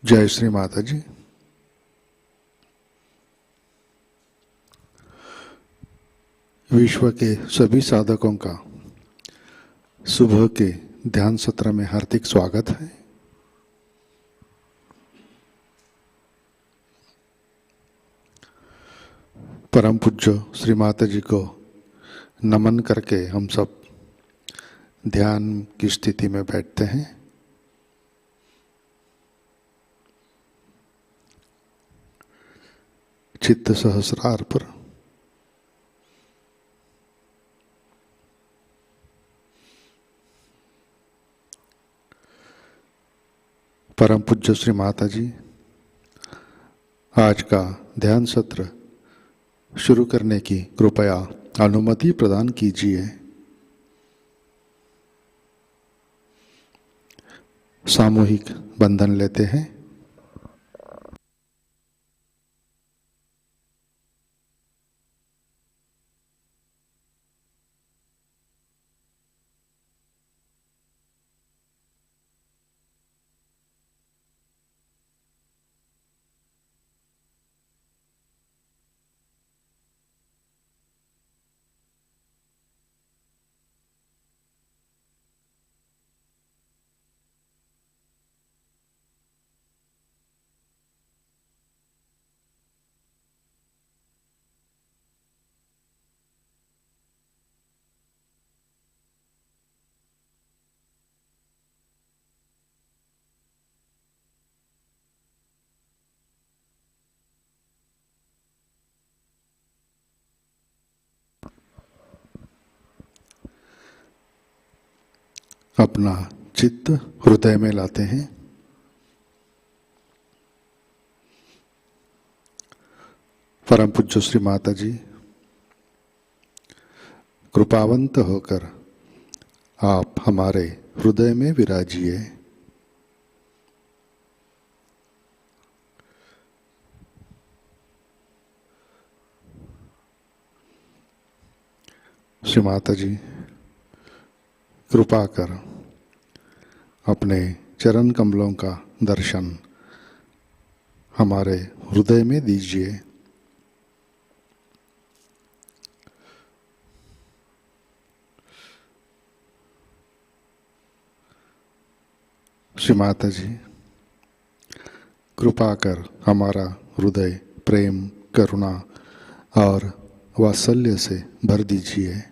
जय श्री माताजी। विश्व के सभी साधकों का सुबह के ध्यान सत्र में हार्दिक स्वागत है। परम पूज्य श्री माताजी को नमन करके हम सब ध्यान की स्थिति में बैठते हैं। चित्त सहस्रार पर परम पूज्य श्री माताजी आज का ध्यान सत्र शुरू करने की कृपया अनुमति प्रदान कीजिए। सामूहिक बंधन लेते हैं। अपना चित्त हृदय में लाते हैं। परम पूज्य श्री माताजी कृपावंत होकर आप हमारे हृदय में विराजिए। श्री माताजी कृपा कर अपने चरण कमलों का दर्शन हमारे हृदय में दीजिए। श्री माताजी कृपा कर हमारा हृदय प्रेम, करुणा और वात्सल्य से भर दीजिए।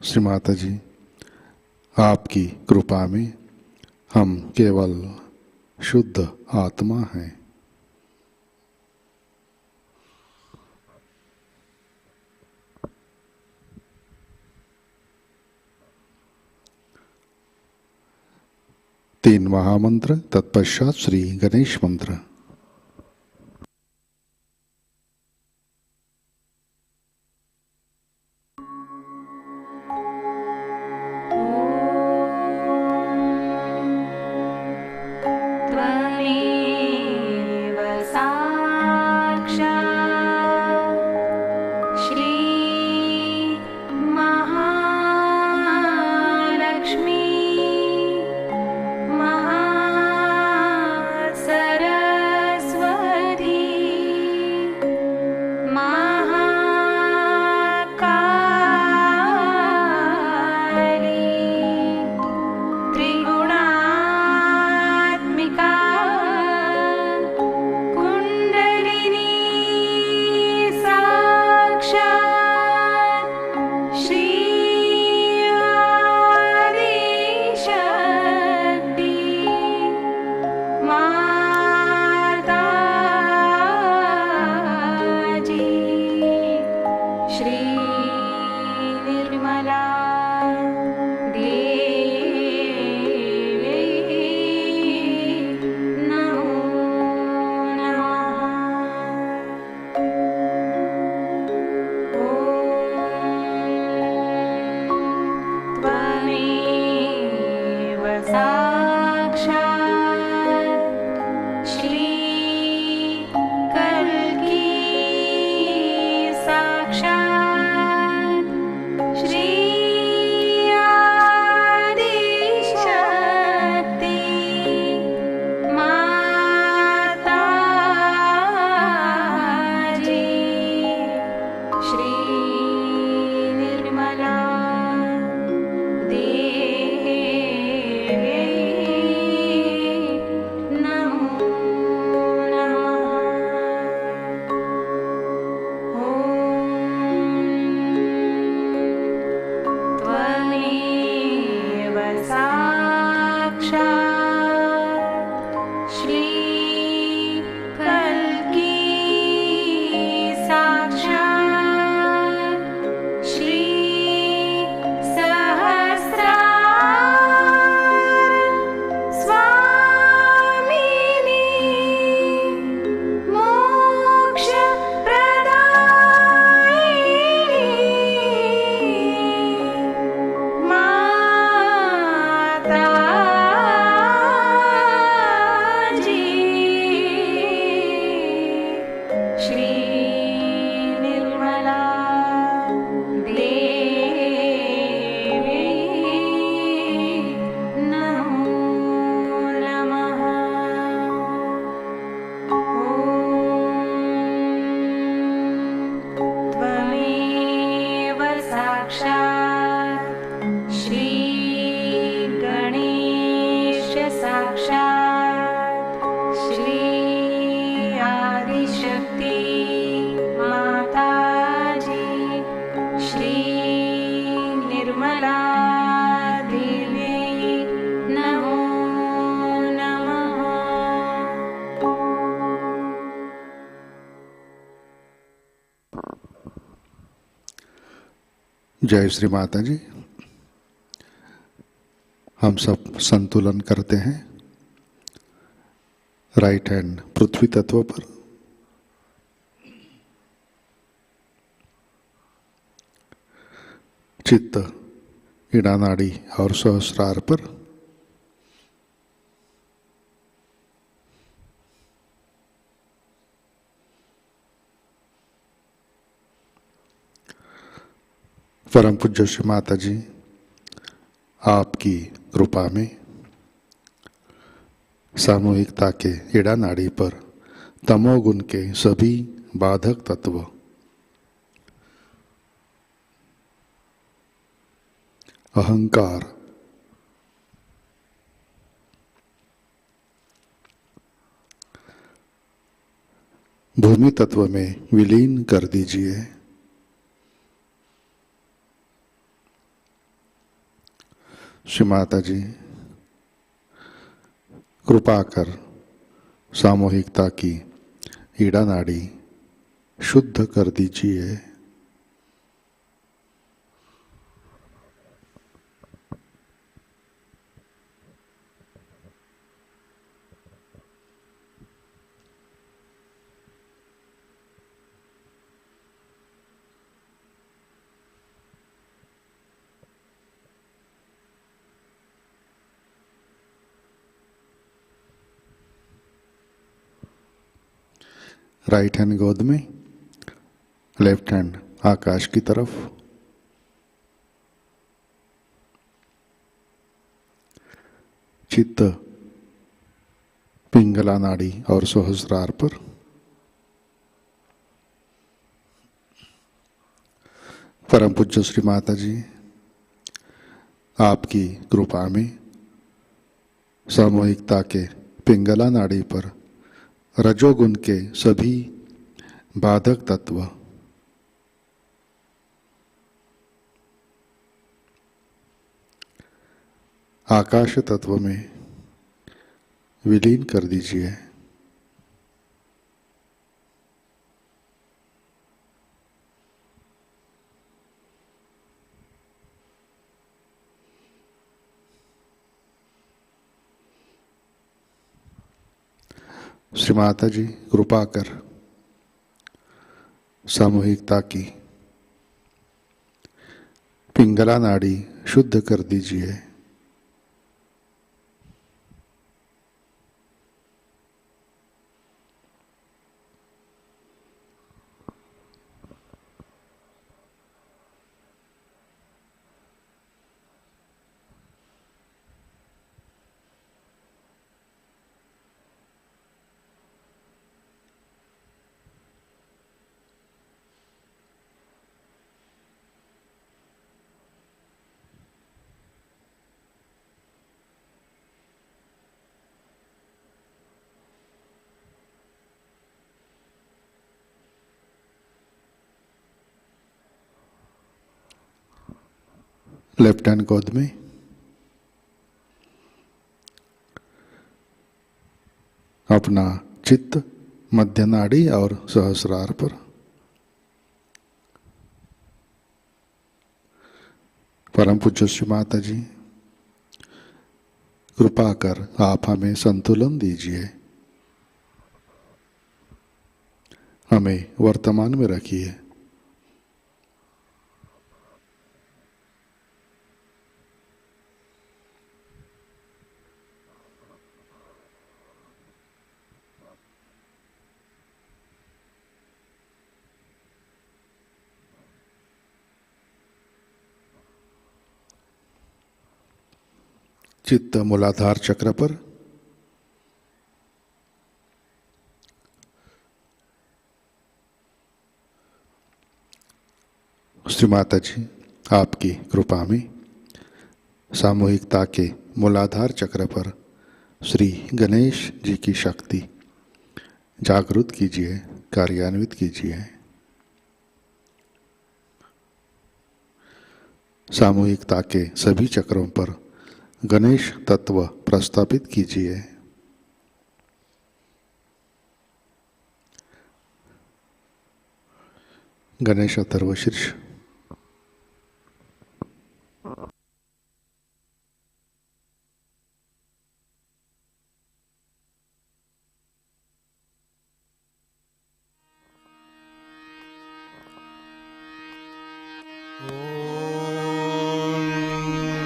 श्री माताजी आपकी कृपा में हम केवल शुद्ध आत्मा हैं। तीन महामंत्र तत्पश्चात श्री गणेश मंत्र। सरस्वती श्री आदिशक्ति माताजी, श्री निर्मला देवी नमो नमः। जय श्री माता जी। हम सब संतुलन करते हैं। राइट हैंड पृथ्वी तत्व पर, चित्त इड़ा नाड़ी और सहस्रार पर, परम पूज्य श्री माता जी आपकी कृपा में सामूहिकता के इड़ा नाड़ी पर तमोगुण के सभी बाधक तत्व अहंकार, भूमि तत्व में विलीन कर दीजिए। श्री माता जी कृपा कर सामूहिकता की ईड़ा नाड़ी शुद्ध कर दीजिए। राइट हैंड गोद में, लेफ्ट हैंड आकाश की तरफ। चित्त पिंगला नाड़ी और सहस्रार पर। परम पूज्य श्री माता जी आपकी कृपा में सामूहिकता के पिंगला नाड़ी पर रजोगुण के सभी बाधक तत्व आकाश तत्व में विलीन कर दीजिए। श्री माता जी कृपा कर सामूहिकता की पिंगला नाड़ी शुद्ध कर दीजिए। लेफ्ट हैंड गोद में, अपना चित्त मध्य नाड़ी और सहस्रार पर। परम पूज्य श्री माता जी कृपा कर आप हमें संतुलन दीजिए। हमें वर्तमान में रखिए। चित्त मूलाधार चक्र पर। श्री माता जी आपकी कृपा में सामूहिकता के मूलाधार चक्र पर श्री गणेश जी की शक्ति जागृत कीजिए, कार्यान्वित कीजिए। सामूहिकता के सभी चक्रों पर गणेश तत्व प्रस्थापित कीजिए। गणेश अथर्वशीर्ष।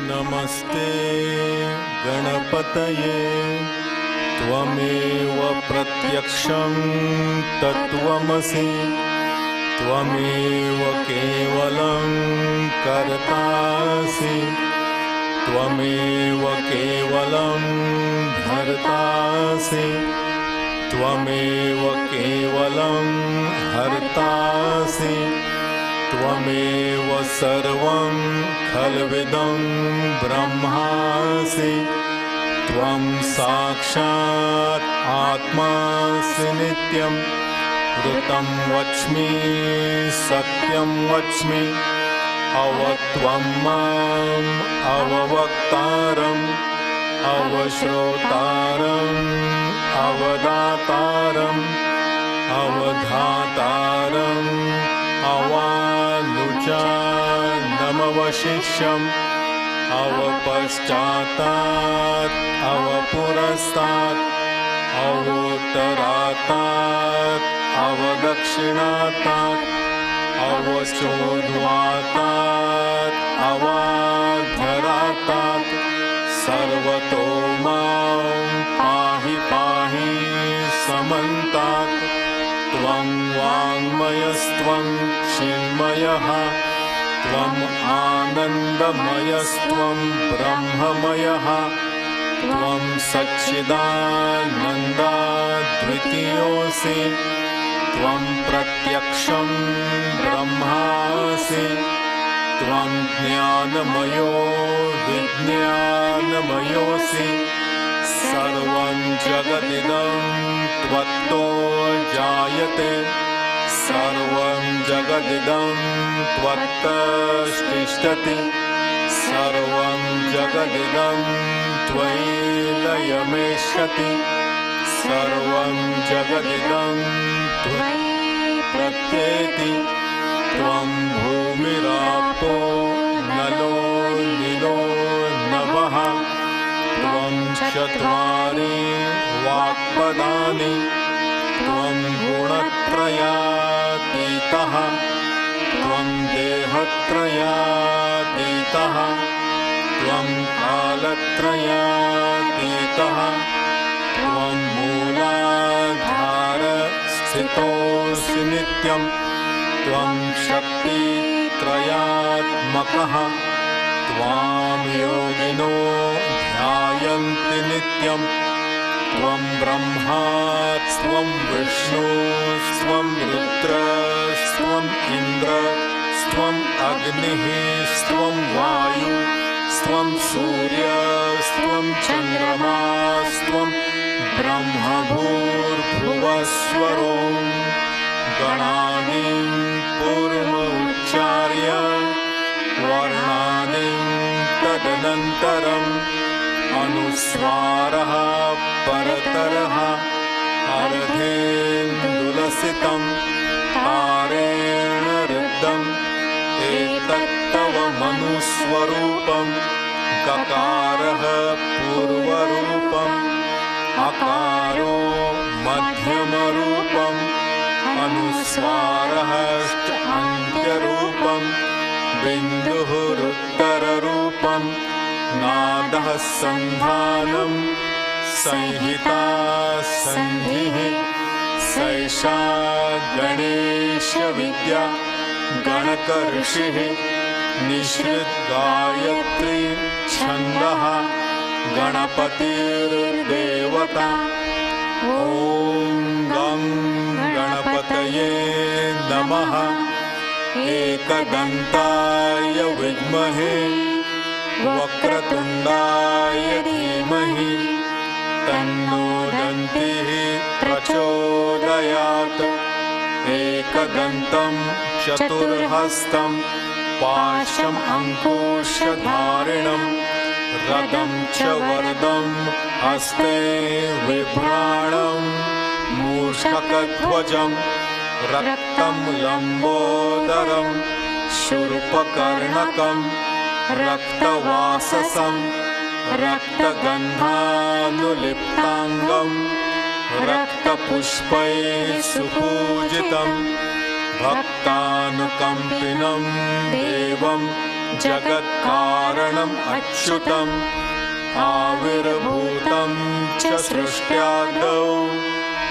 नमस्ते गणपतये त्वमेव प्रत्यक्षं तत्त्वमसि त्वमेव केवलं कर्तासि त्वमेव केवलं भर्तासि त्वमेव केवलं हर्तासि त्वमेव सर्वं खल्विदं ब्रह्मासि त्वं साक्षात् आत्मासि नित्यं ऋतं वच्मि सत्यं वच्मि अवत्वं माम् अववक्तारम् अवश्रोतारम् अवदातारम् अवधातारम् अवानुचानमवशिष्यम् अवपश्चातात् अवपुरस्तात् अवोत्तरातात् अवदक्षिणातात् अवचोद्वातात् अवाधरातात् सर्वतो मां पाहि पाहि समन्तात् त्वं वाङ्मयस्त्वं चिन्मयः त्वम् आनन्दमयस्त्वं ब्रह्ममयः त्वं सच्चिदानन्दाद्वितीयोऽसि त्वं प्रत्यक्षं ब्रह्मासि त्वं ज्ञानमयो विज्ञानमयोऽसि सर्वं जगदिदं त्वत्तो जायते सर्वं जगदिदं त्वत्तस्तिष्ठति सर्वं जगदिदं त्वयि लयमेष्यति सर्वं जगदिदं त्वयि प्रत्येति त्वं भूमिरापो नलो निलो नभः त्वं चत्वारि वाक्पदानि त्वं गुणत्रयातीतः त्वं देहत्रयातीतः त्वं कालत्रयातीतः त्वं मूलाधारस्थितोऽसि नित्यं त्वं शक्तित्रयात्मकः त्वां योगिनो ध्यायन्ति नित्यं त्वं ब्रह्मा त्वं विष्णुस्त्वं रुद्रस्त्वम् इन्द्रस्त्वम् अग्निः स्त्वं वायुस्त्वं सूर्यस्त्वं चन्द्रमास्त्वं ब्रह्मभूर्भुवस्वरो गणानिं पूर्वमुच्चार्य वर्णानिं तदनन्तरम् अनुस्वारः परतरः अर्धेन्दुलसितं तारेण ऋद्धम् एतत्तव मनुस्वरूपं ककारः पूर्वरूपम् अकारो मध्यमरूपम् अनुस्वारः अन्त्यरूपम् बिन्दुः उत्तररूपम् नादः सन्धानं संहिता सन्धिः सैषा गणेशविद्या गणकऋषिः निःसृद्गायत्री छन्दः गणपतिर्देवता ॐ गं गणपतये नमः एकदन्ताय विद्महे वक्रतुण्डाय धीमहि तन्नो दन्तिः प्रचोदयात् एकदन्तं चतुर्हस्तं पाशम् अंकुशधारिणं रदं च वरदं हस्ते बिभ्राणं मूषकध्वजं रक्तं लम्बोदरं शूर्पकर्णकं रक्तवाससं रक्तगन्धानुलिप्ताङ्गं रक्तपुष्पैः सुपूजितं भक्तानुकम्पिनं देवं जगत्कारणम् अच्युतम् आविर्भूतं च सृष्ट्यादौ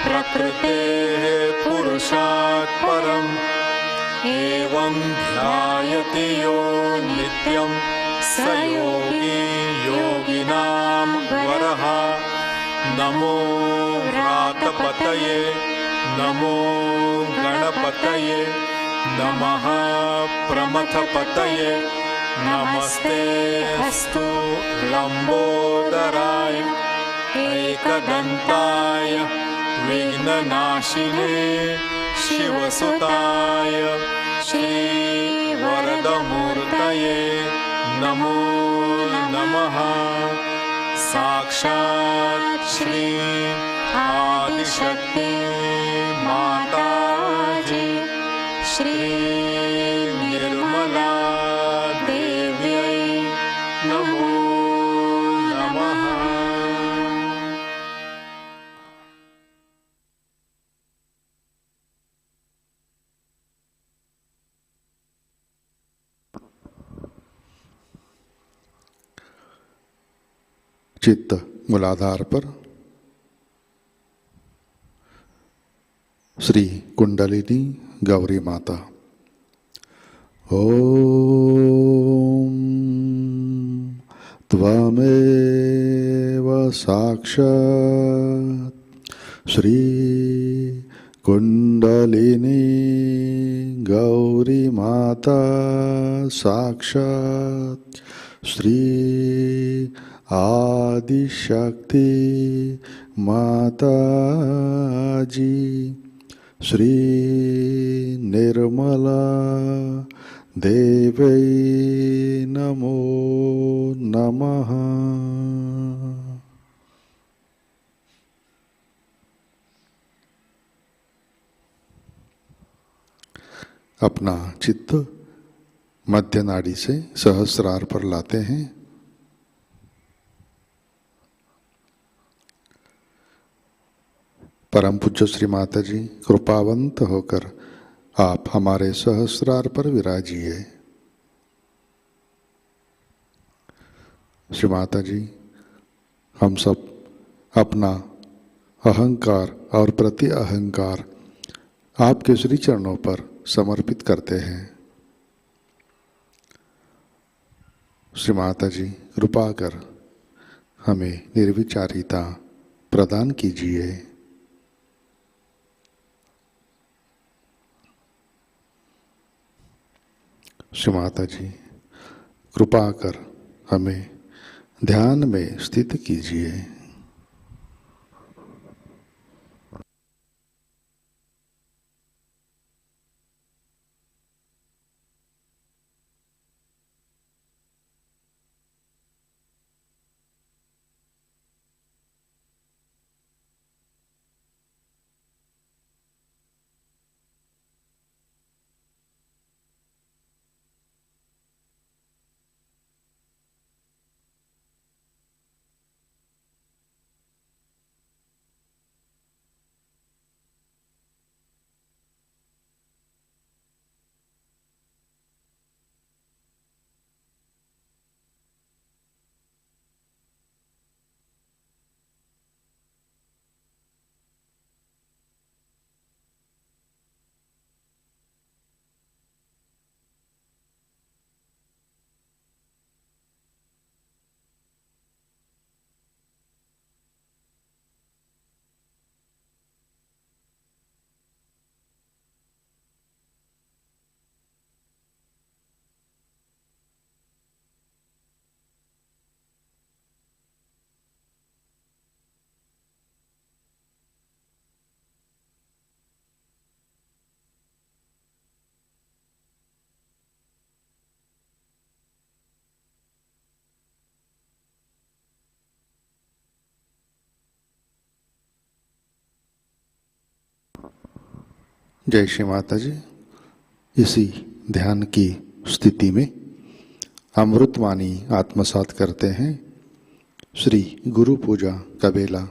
प्रकृतेः पुरुषात् परम् एवं ध्यायति यो नित्यं स योगी योगिनां वरः नमो व्रातपतये नमो गणपतये नमः प्रमथपतये नमस्ते अस्तु लंबोदराय एकदन्ताय विघ्ननाशिने शिवसुताय श्रीवरदमूर्तये नमो नमः। साक्षात् श्री आदिशक्ति माताजी श्री निर्मला देव्यै नमो नमः। चित्त मूलाधार पर श्री कुंडलिनी गौरी माता। ओम त्वमेव साक्षात् श्री कुंडलिनी गौरी माता साक्षात् श्री आदिशक्ति माताजी श्री निर्मला देवै नमो नमः। अपना चित्त मध्य नाड़ी से सहस्रार पर लाते हैं। परम पूज्य श्री माता जी कृपावंत होकर आप हमारे सहस्रार पर विराजिए। श्री माता जी, हम सब अपना अहंकार और प्रति अहंकार आपके श्री चरणों पर समर्पित करते हैं। श्री माता जी कृपा कर हमें निर्विचारिता प्रदान कीजिए। श्री माता जी कृपा कर हमें ध्यान में स्थित कीजिए। जय श्री माता जी। इसी ध्यान की स्थिति में अमृतवाणी आत्मसात करते हैं श्री गुरु पूजा कबेला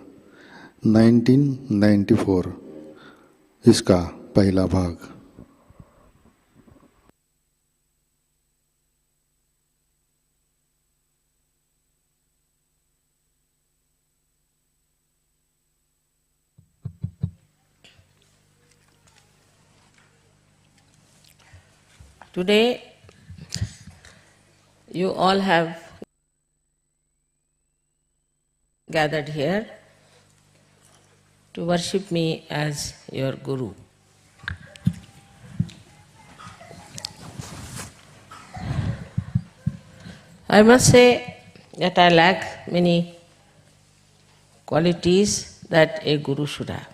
1994, इसका पहला भाग। Today, you all have gathered here to worship me as your Guru. I must say that I lack many qualities that a Guru should have.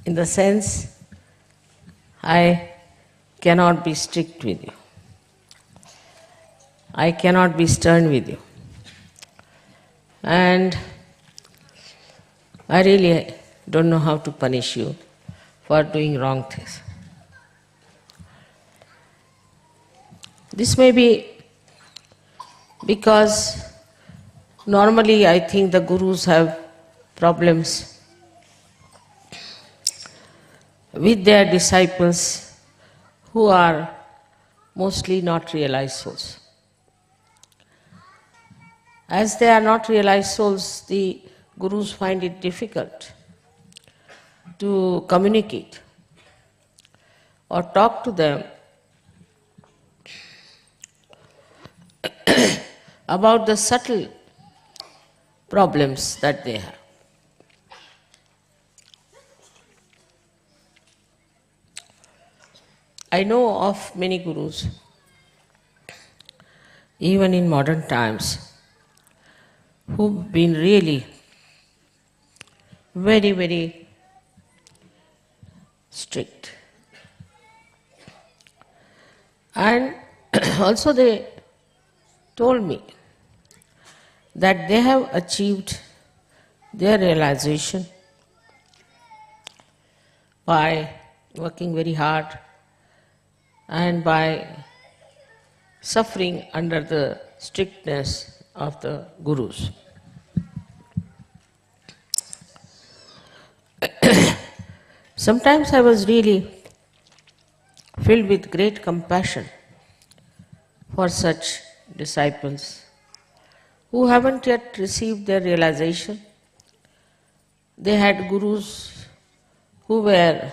In the sense, I cannot be strict with you. I cannot be stern with you. And I really don't know how to punish you for doing wrong things. This may be because normally I think the gurus have problems with their disciples who are mostly not realized souls. As they are not realized souls, the gurus find it difficult to communicate or talk to them about the subtle problems that they have. I know of many gurus, even in modern times, who've been really very, very strict. And also they told me that they have achieved their realization by working very hard and by suffering under the strictness of the gurus. Sometimes I was really filled with great compassion for such disciples who haven't yet received their realization. They had gurus who were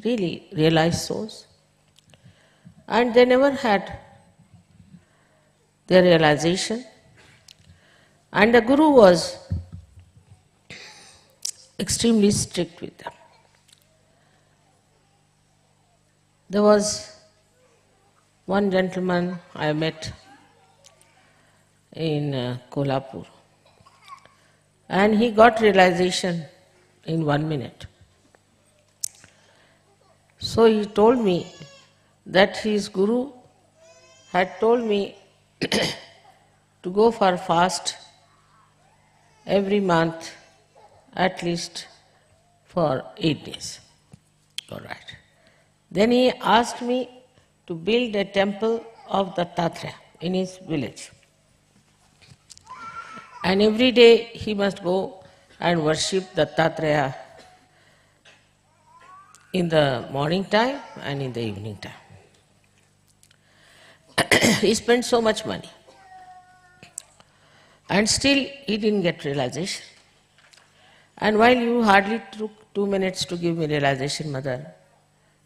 really realized souls, and they never had their realization. And the guru was extremely strict with them. There was one gentleman I met in Kolhapur, and he got realization in 1 minute. So he told me that his guru had told me to go for fast every month, at least for 8 days. All right. Then he asked me to build a temple of Dattatreya in his village. And every day he must go and worship Dattatreya in the morning time and in the evening time. He spent so much money. And still he didn't get realization. And while you hardly took 2 minutes to give me realization, Mother,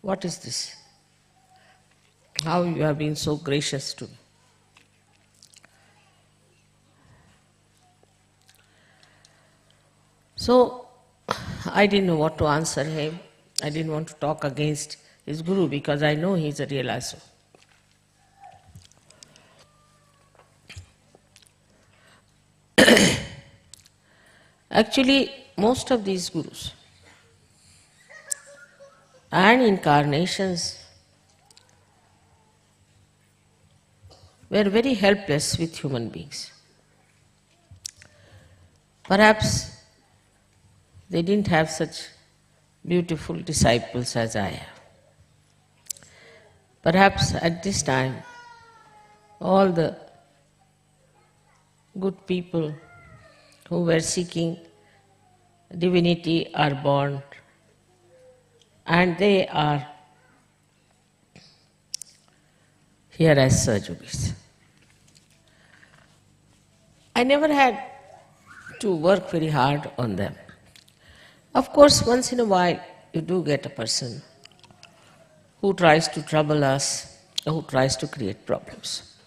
what is this? How you have been so gracious to me. So I didn't know what to answer him. I didn't want to talk against his guru because I know he is a realized soul. Actually, most of these gurus and incarnations were very helpless with human beings. Perhaps they didn't have such beautiful disciples as I have. Perhaps at this time, all the good people who were seeking divinity are born, and they are here as SahajaYogis. I never had to work very hard on them. Of course, once in a while you do get a person who tries to trouble us, or who tries to create problems.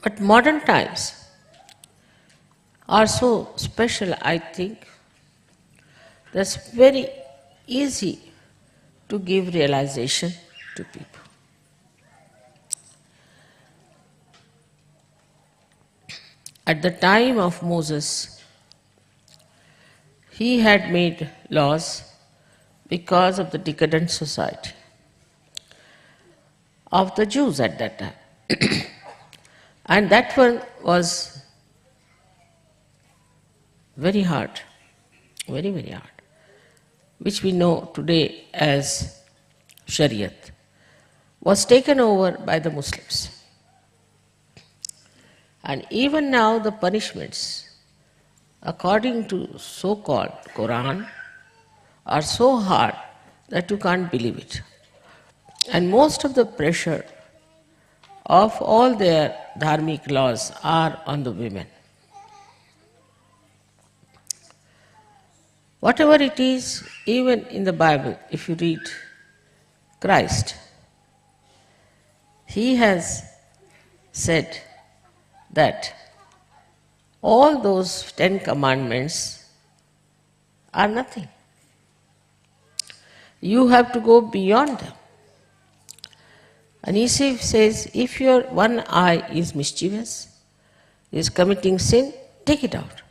But modern times are so special, I think, that's very easy to give realization to people. At the time of Moses, he had made laws because of the decadent society of the Jews at that time. And that one was very hard, very, very hard, which we know today as Shariat, was taken over by the Muslims. And even now the punishments, according to so-called Quran, are so hard that you can't believe it. And most of the pressure of all their dharmic laws are on the women. Whatever it is, even in the Bible, if you read Christ, he has said that all those 10 commandments are nothing. You have to go beyond them. And he says, if your one eye is mischievous, is committing sin, take it out.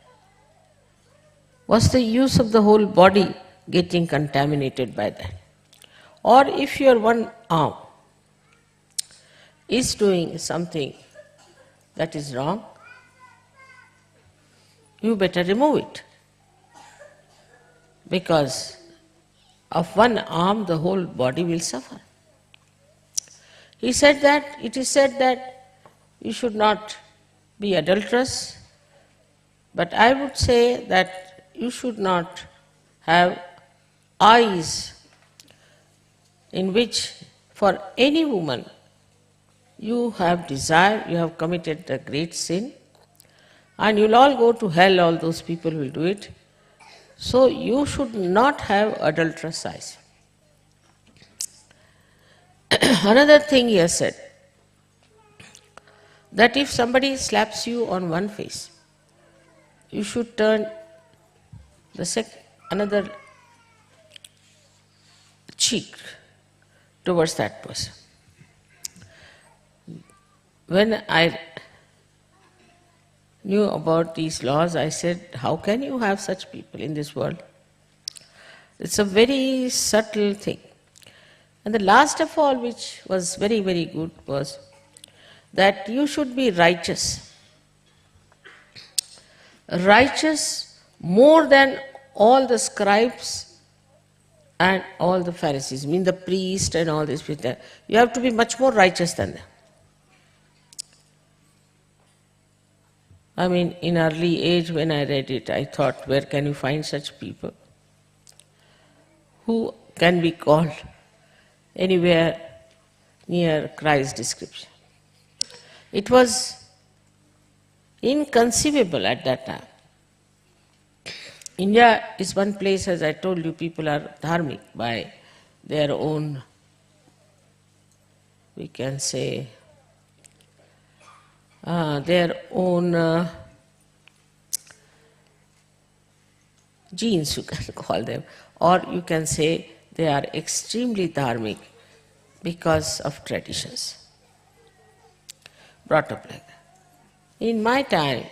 What's the use of the whole body getting contaminated by that? Or if your one arm is doing something that is wrong, you better remove it. Because of one arm, the whole body will suffer. He said that, it is said that you should not be adulterous, but I would say that you should not have eyes in which for any woman you have desire, you have committed a great sin, and you'll all go to hell, all those people will do it. So you should not have adulterous eyes. Another thing he has said, that if somebody slaps you on one face, you should turn the another cheek towards that person. When I knew about these laws, I said, how can you have such people in this world? It's a very subtle thing. And the last of all, which was very, very good, was that you should be righteous. Righteous more than all the scribes and all the Pharisees, I mean the priest and all these people. You have to be much more righteous than them. I mean, in early age when I read it, I thought, where can you find such people who can be called anywhere near Christ's description? It was inconceivable at that time. India is one place, as I told you, people are dharmic by their own, we can say, their own genes, you can call them, or you can say they are extremely dharmic because of traditions, brought up like that. In my time,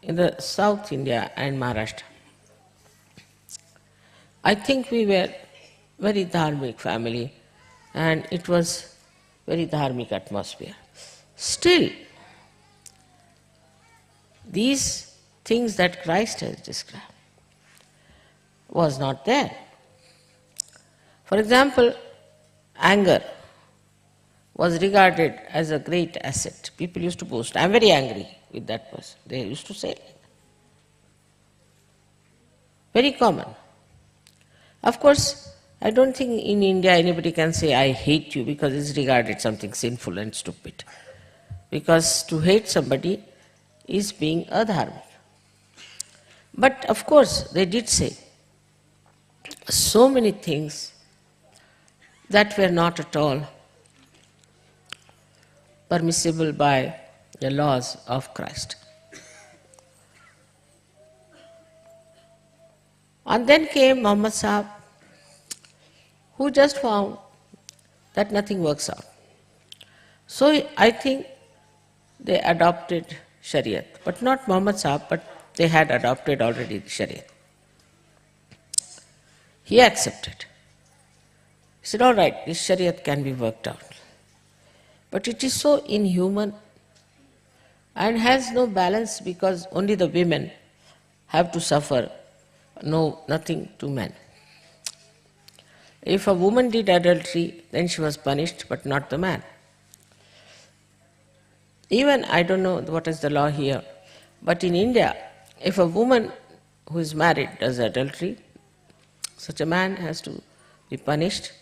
in the South India and Maharashtra, I think we were very dharmic family, and it was very dharmic atmosphere. Still, these things that Christ has described was not there. For example, anger was regarded as a great asset. People used to boast, "I'm very angry with that person." They used to say, very common. Of course, I don't think in India anybody can say, "I hate you," because it's regarded something sinful and stupid. Because to hate somebody is being adharmic. But of course, they did say so many things that were not at all permissible by the laws of Christ. And then came Muhammad Sahib, who just found that nothing works out. So I think they adopted Shariat, but not Muhammad Sahib, but they had adopted already the Shariat. He accepted. He said, "All right, this Shariat can be worked out." But it is so inhuman and has no balance because only the women have to suffer, nothing to men. If a woman did adultery, then she was punished, but not the man. Even, I don't know what is the law here, but in India, if a woman who is married does adultery, such a man has to be punished.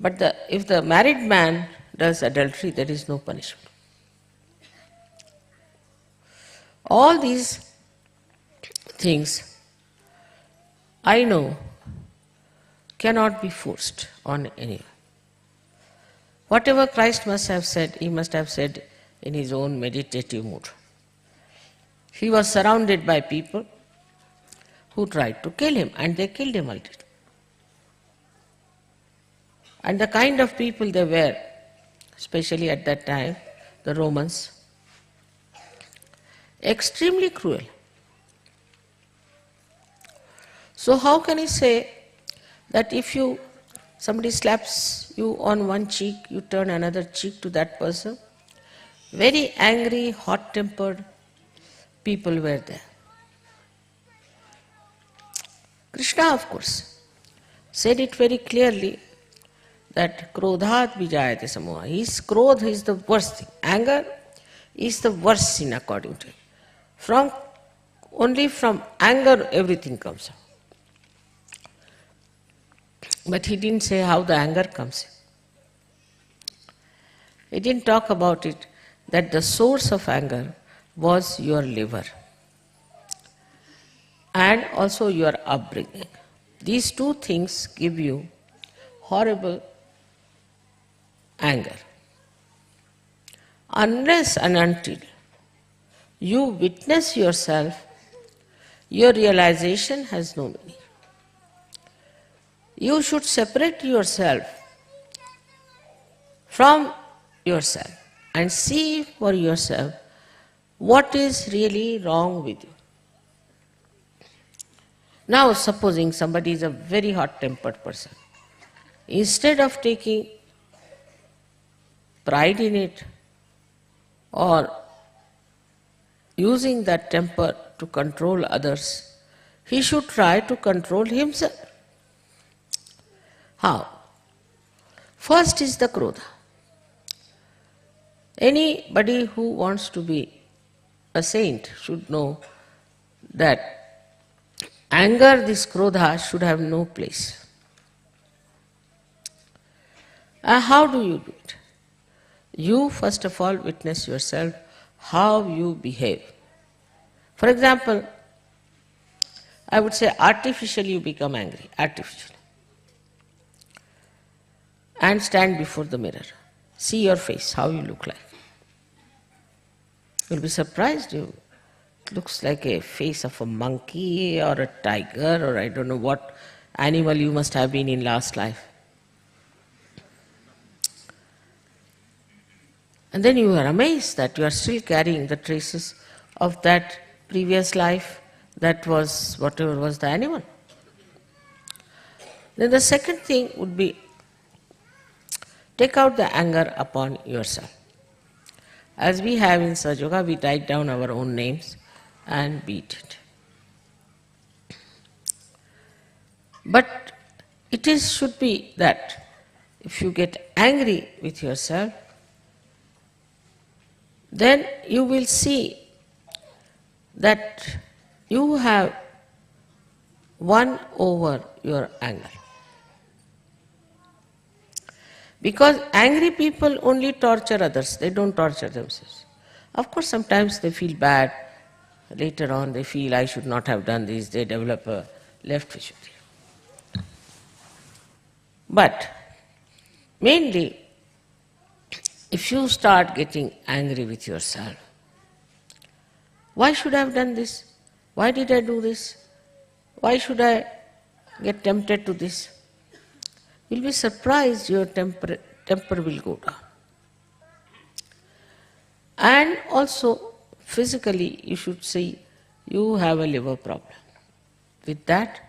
But if the married man does adultery, there is no punishment. All these things, I know, cannot be forced on anyone. Whatever Christ must have said, he must have said in his own meditative mood. He was surrounded by people who tried to kill him, and they killed him ultimately. And the kind of people they were, especially at that time, the Romans, extremely cruel. So how can he say that if somebody slaps you on one cheek, you turn another cheek to that person? Very angry, hot-tempered people were there. Krishna, of course, said it very clearly that krodhat vijayate samoha. His krodh is the worst thing. Anger is the worst sin according to him. Only from anger everything comes out. But he didn't say how the anger comes in. He didn't talk about it, that the source of anger was your liver and also your upbringing. These two things give you horrible anger. Unless and until you witness yourself, your realization has no meaning. You should separate yourself from yourself and see for yourself what is really wrong with you. Now, supposing somebody is a very hot-tempered person, instead of taking pride in it or using that temper to control others, he should try to control himself. How? First is the krodha. Anybody who wants to be a saint should know that anger, this krodha, should have no place. How do you do it? You first of all witness yourself how you behave. For example, I would say artificially you become angry, artificially. And stand before the mirror. See your face, how you look like. You'll be surprised. It looks like a face of a monkey or a tiger or I don't know what animal you must have been in last life. And then you are amazed that you are still carrying the traces of that previous life that was whatever was the animal. Then the second thing would be take out the anger upon yourself. As we have in SahajaYoga, we write down our own names and beat it. But should be that if you get angry with yourself, then you will see that you have won over your anger. Because angry people only torture others, they don't torture themselves. Of course, sometimes they feel bad, later on they feel I should not have done this, they develop a left Vishuddhi. But mainly, if you start getting angry with yourself, why should I have done this? Why did I do this? Why should I get tempted to this? You'll be surprised your temper will go down. And also, physically, you should see you have a liver problem. With that,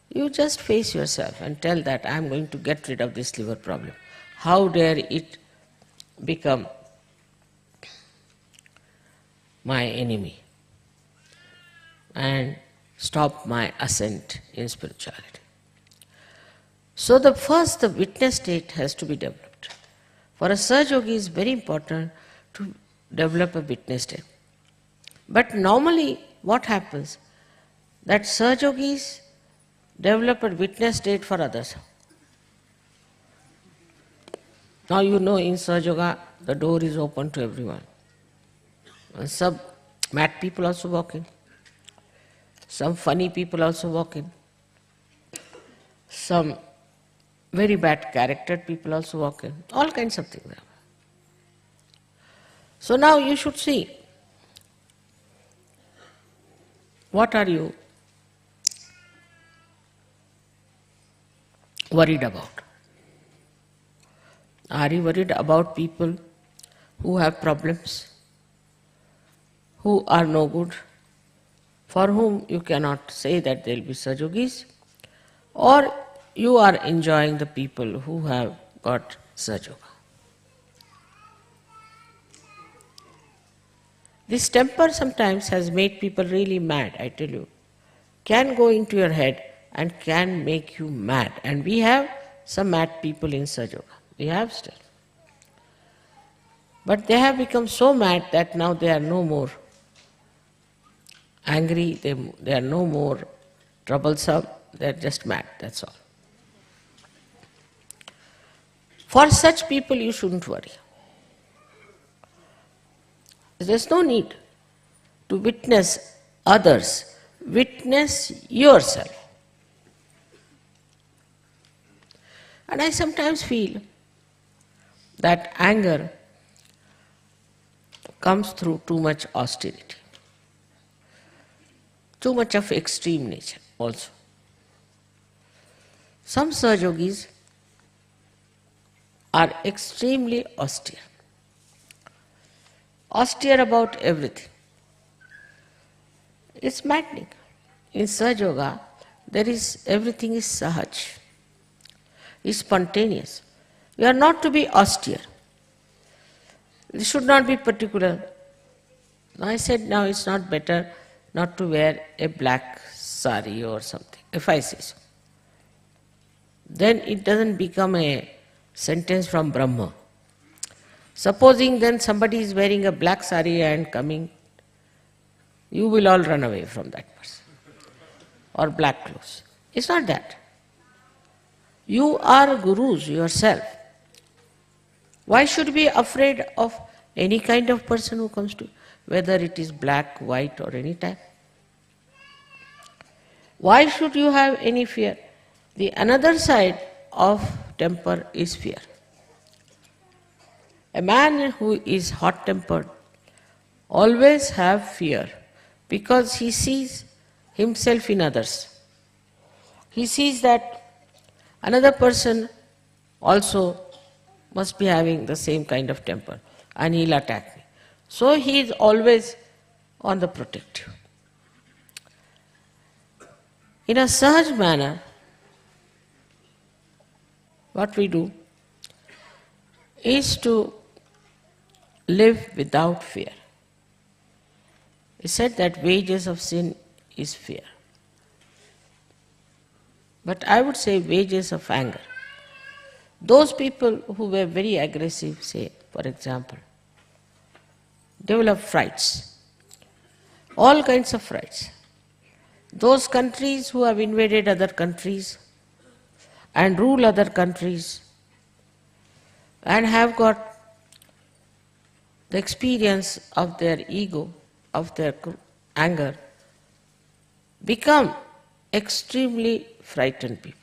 you just face yourself and tell that I am going to get rid of this liver problem. How dare it become my enemy and stop my ascent in spirituality. So the witness state has to be developed. For a Sahaja-yogi, it is very important to develop a witness state. But normally what happens, that Sahaja-yogis develop a witness state for others. Now you know in Sahaja-yoga the door is open to everyone. And some mad people also walk in. Some funny people also walk in. Some very bad charactered people also walk in. All kinds of things. So now you should see, what are you worried about? Are you worried about people who have problems, who are no good, for whom you cannot say that they will be Sahaja-yogis, or you are enjoying the people who have got Sahaja-yoga? This temper sometimes has made people really mad, I tell you. Can go into your head and can make you mad. And we have some mad people in Sahaja-yoga. We have still. But they have become so mad that now they are no more angry, they are no more troublesome, they are just mad, that's all. For such people you shouldn't worry. There's no need to witness others, witness yourself. And I sometimes feel that anger comes through too much austerity, too much of extreme nature also. Some Sahaja-yogis are extremely austere about everything. It's maddening. In Sahaja-yoga, everything is Sahaj, is spontaneous. You are not to be austere. It should not be particular. Now I said, now it's not better not to wear a black sari or something, if I say so. Then it doesn't become a sentence from Brahma. Supposing then somebody is wearing a black sari and coming, you will all run away from that person. Or black clothes. It's not that. You are gurus yourself. Why should you be afraid of any kind of person who comes to you, whether it is black, white or any type? Why should you have any fear? The another side of temper is fear. A man who is hot-tempered always have fear because he sees himself in others. He sees that another person also must be having the same kind of temper and he'll attack me. So he is always on the protective. In a Sahaj manner, what we do is to live without fear. He said that wages of sin is fear. but I would say wages of anger. Those people who were very aggressive, say, for example, develop frights, all kinds of frights. Those countries who have invaded other countries and rule other countries and have got the experience of their ego, of their anger, become extremely frightened people.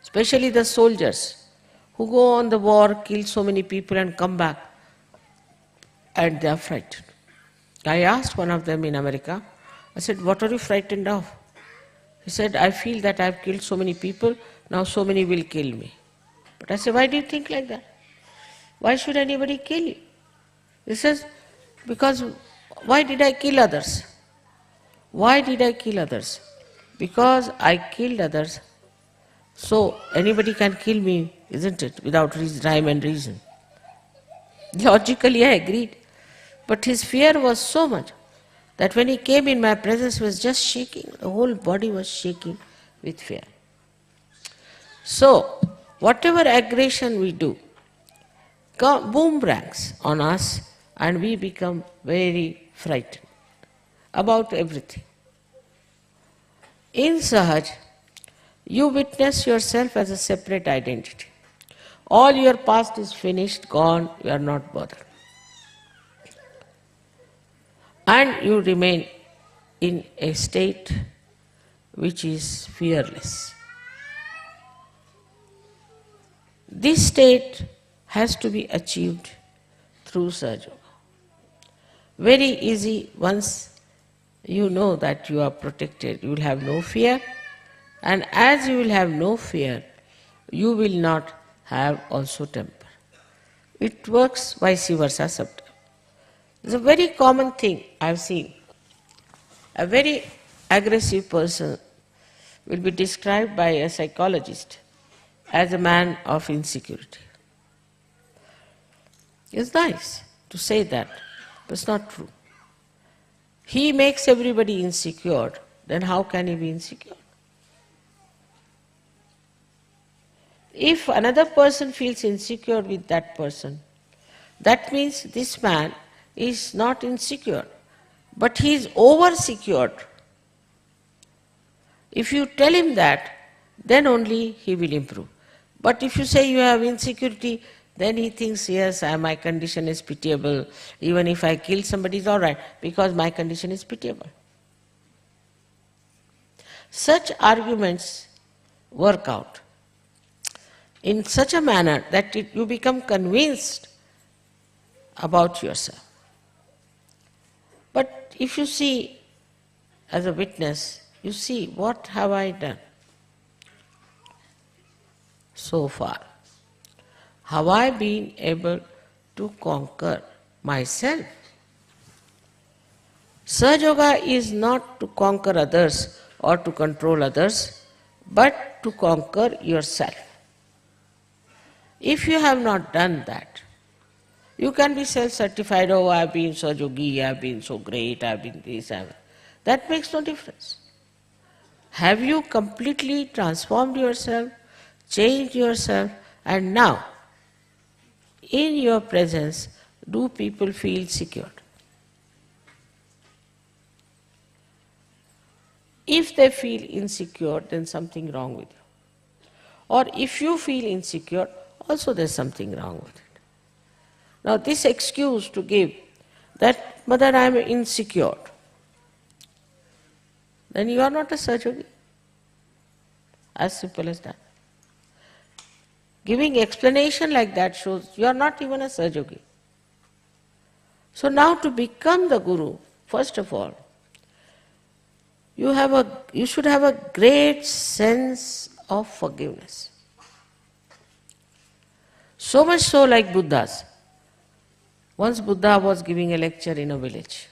Especially the soldiers who go on the war, kill so many people and come back, and they are frightened. I asked one of them in America, I said, what are you frightened of? He said, I feel that I have killed so many people, now so many will kill me. But I said, why do you think like that? Why should anybody kill you? He says, because why did I kill others? Why did I kill others? Because I killed others, so anybody can kill me, isn't it, without rhyme and reason. Logically I agreed, but his fear was so much that when he came in my presence he was just shaking, the whole body was shaking with fear. So, whatever aggression we do, boomerangs on us and we become very frightened about everything. In Sahaj, you witness yourself as a separate identity. All your past is finished, gone, you are not bothered. And you remain in a state which is fearless. This state has to be achieved through SahajaYoga. Very easy, once you know that you are protected, you will have no fear, and as you will have no fear, you will not have also temper. It works vice versa sometimes. It's a very common thing I have seen. A very aggressive person will be described by a psychologist as a man of insecurity. It's nice to say that, but it's not true. He makes everybody insecure, then how can he be insecure? If another person feels insecure with that person, that means this man is not insecure, but he is over-secured. If you tell him that, then only he will improve. But if you say you have insecurity, then he thinks, yes, my condition is pitiable. Even if I kill somebody, it's all right, because my condition is pitiable. Such arguments work out in such a manner that you become convinced about yourself. But if you see as a witness, you see, what have I done so far? Have I been able to conquer myself? SahajaYoga is not to conquer others or to control others, but to conquer yourself. If you have not done that, you can be self-certified, oh, I have been so yogi, I have been so great, I have been this, that makes no difference. Have you completely transformed yourself, changed yourself, and now, in your presence, do people feel secure? If they feel insecure, then something wrong with you. Or if you feel insecure, also there's something wrong with it. Now this excuse to give that, Mother, I am insecure, then you are not a SahajaYogi. As simple as that. Giving explanation like that shows you are not even a SahajaYogi. So now to become the Guru, first of all, you should have a great sense of forgiveness. So much so like Buddha's. Once Buddha was giving a lecture in a village,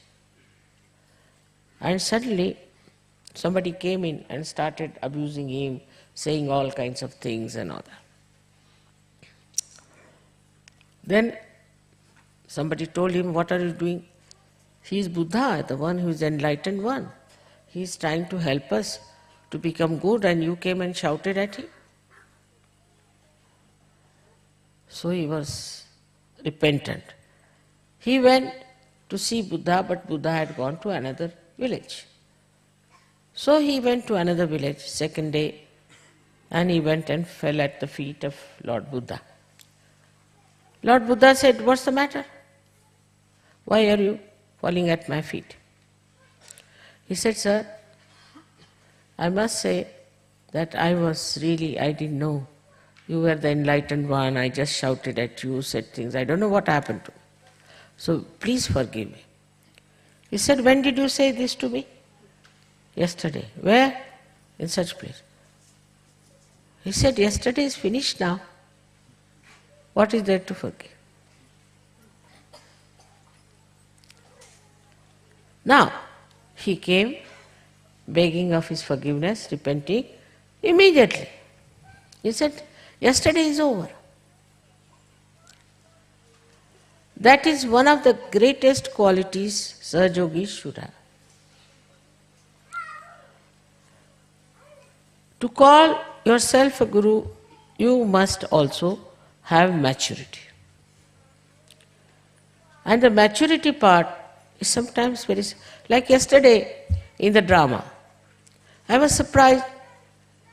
and suddenly somebody came in and started abusing him, saying all kinds of things and all that. Then somebody told him, what are you doing? He is Buddha, the one who is enlightened one. He is trying to help us to become good and you came and shouted at him? So he was repentant. He went to see Buddha, but Buddha had gone to another village. So he went to another village, second day, and he went and fell at the feet of Lord Buddha. Lord Buddha said, "What's the matter? Why are you falling at my feet?" He said, "Sir, I must say that I didn't know. You were the enlightened one, I just shouted at you, said things, I don't know what happened to me. So please forgive me." He said, "When did you say this to me?" "Yesterday." "Where?" "In such place." He said, "Yesterday is finished now. What is there to forgive?" Now, he came begging of his forgiveness, repenting immediately. He said, "Yesterday is over." That is one of the greatest qualities Sahajogis should have. To call yourself a guru, you must also have maturity. And the maturity part is sometimes very... Like yesterday in the drama, I was surprised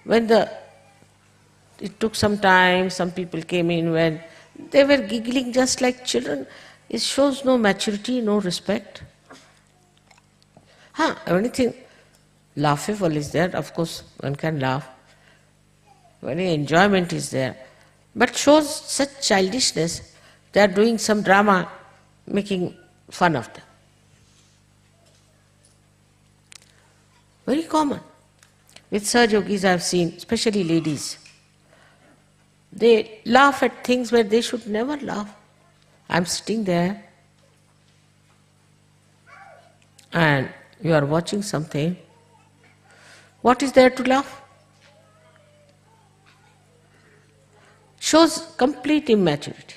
when it took some time, some people came in when they were giggling just like children. It shows no maturity, no respect. Anything laughable is there, of course one can laugh. Very enjoyment is there. But shows such childishness, they are doing some drama, making fun of them. Very common. With Sahajogis I have seen, especially ladies, they laugh at things where they should never laugh. I'm sitting there and you are watching something. What is there to laugh? Shows complete immaturity.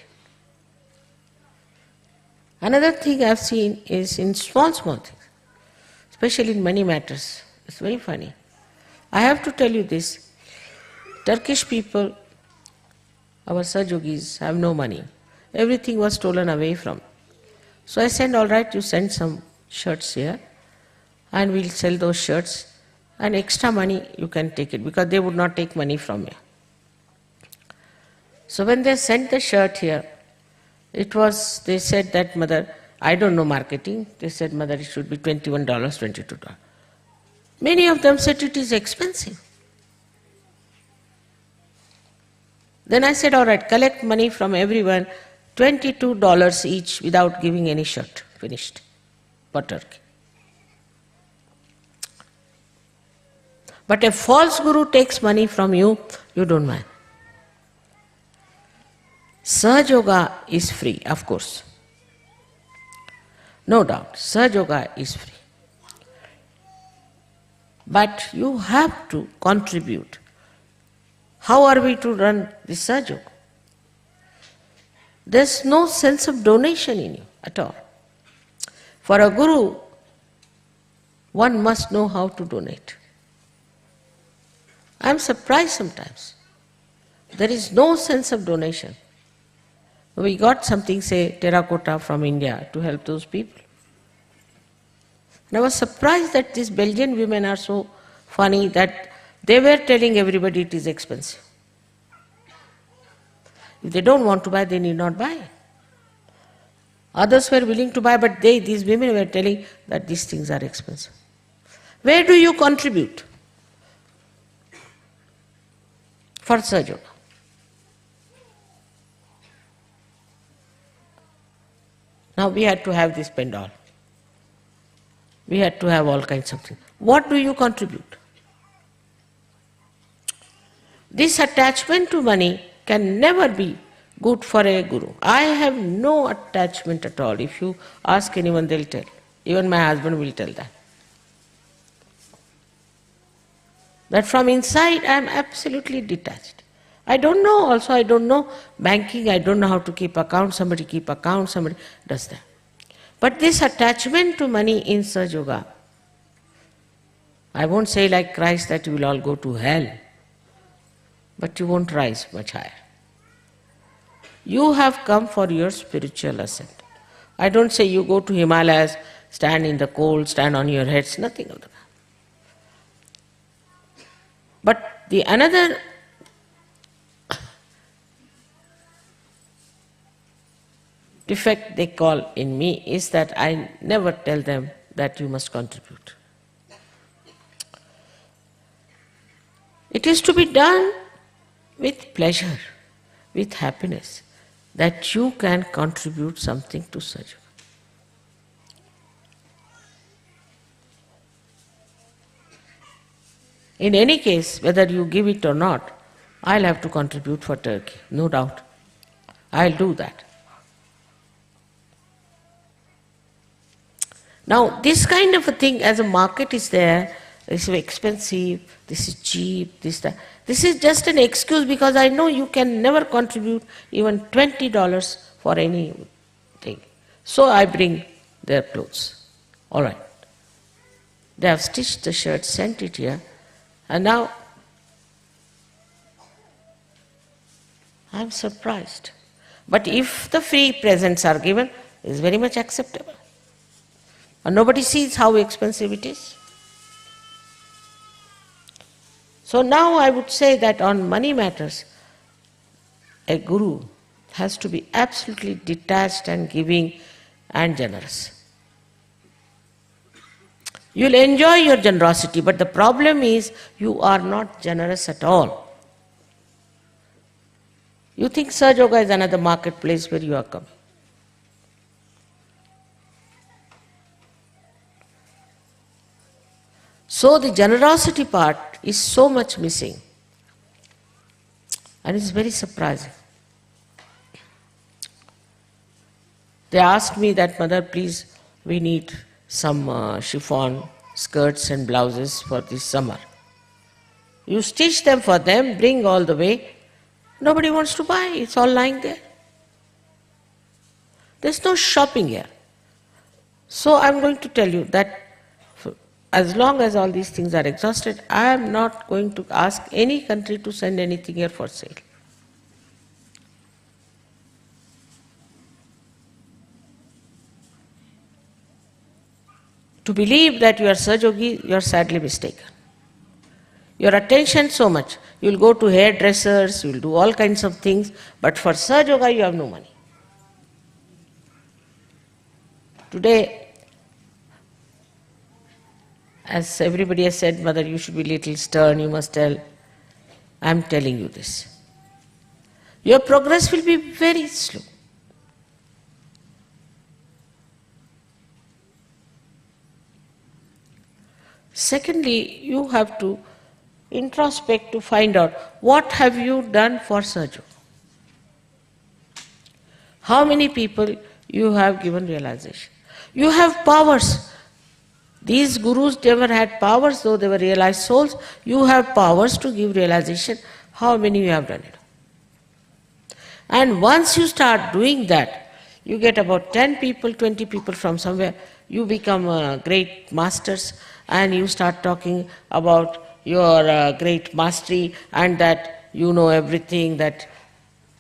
Another thing I've seen is in small things, especially in money matters. It's very funny. I have to tell you this. Turkish people, our Sahajogis, have no money. Everything was stolen away from. So I said, all right, you send some shirts here and we'll sell those shirts and extra money you can take it because they would not take money from me. So when they sent the shirt here, they said that, "Mother, I don't know marketing." They said, "Mother, it should be $21, $22. Many of them said it is expensive. Then I said, all right, collect money from everyone, $22 each without giving any shirt. Finished. For Turkey. But a false guru takes money from you, you don't mind. Sahaja is free, of course. No doubt, Sahaja is free. But you have to contribute. How are we to run this Sahaja? There's no sense of donation in you at all. For a guru, one must know how to donate. I'm surprised sometimes. There is no sense of donation. We got something, say, terracotta from India to help those people. And I was surprised that these Belgian women are so funny that they were telling everybody it is expensive. If they don't want to buy, they need not buy. Others were willing to buy, but these women were telling that these things are expensive. Where do you contribute for Sahaja? Now we had to have this pendal. We had to have all kinds of things. What do you contribute? This attachment to money can never be good for a guru. I have no attachment at all. If you ask anyone, they'll tell. Even my husband will tell that. That from inside I am absolutely detached. I don't know banking, I don't know how to keep account, somebody keep account, somebody does that. But this attachment to money in Sahaja, I won't say like Christ that you will all go to hell, but you won't rise much higher. You have come for your spiritual ascent. I don't say you go to Himalayas, stand in the cold, stand on your heads, nothing of that. But the another defect they call in me is that I never tell them that you must contribute. It is to be done with pleasure, with happiness, that you can contribute something to SahajaYoga. In any case, whether you give it or not, I'll have to contribute for Turkey, no doubt. I'll do that. Now, this kind of a thing, as a market is there, this is expensive, this is cheap, that. This is just an excuse because I know you can never contribute even $20 for anything. So I bring their clothes. All right. They have stitched the shirt, sent it here, and now I'm surprised. But if the free presents are given, it's very much acceptable. And nobody sees how expensive it is. So now I would say that on money matters, a guru has to be absolutely detached and giving and generous. You'll enjoy your generosity, but the problem is you are not generous at all. You think SahajaYoga is another marketplace where you are coming. So the generosity part is so much missing, and it's very surprising. They asked me that, Mother, please, we need some chiffon skirts and blouses for this summer. You stitch them for them, bring all the way. Nobody wants to buy, it's all lying there. There's no shopping here. So I'm going to tell you that as long as all these things are exhausted, I am not going to ask any country to send anything here for sale. To believe that you are SahajaYogi, you are sadly mistaken. Your attention so much. You will go to hairdressers, you will do all kinds of things, but for SahajaYoga you have no money. Today, as everybody has said, Mother, you should be little stern, you must tell. I am telling you this. Your progress will be very slow. Secondly, you have to introspect to find out what have you done for SahajaYoga. How many people you have given realization. You have powers. These gurus never had powers, though they were realized souls. You have powers to give realization. How many you have done it? And once you start doing that, you get about 10 people, 20 people from somewhere. You become great masters and you start talking about your great mastery and that you know everything, that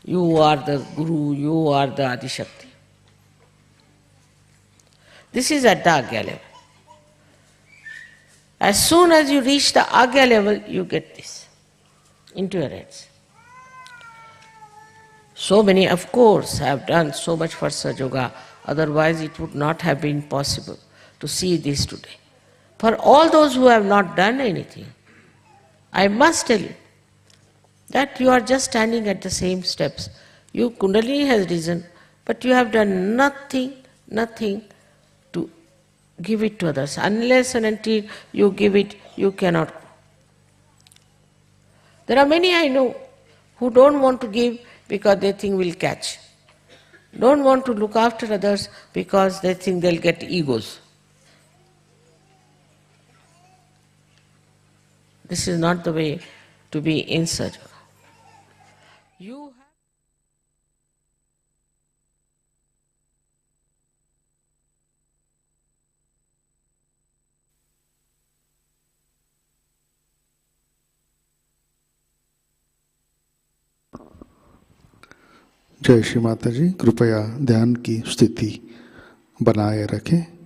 you are the guru, you are the Adishakti. This is at the Agya level. As soon as you reach the Agya level, you get this into your heads. So many, of course, have done so much for SahajaYoga, otherwise it would not have been possible to see this today. For all those who have not done anything, I must tell you that you are just standing at the same steps. Your Kundalini has risen, but you have done nothing to give it to others. Unless and until you give it, you cannot go. There are many I know who don't want to give because they think we'll catch. Don't want to look after others because they think they'll get egos. This is not the way to be in SahajaYoga. You have जय श्री माता जी। कृपया ध्यान की स्थिति बनाए रखें।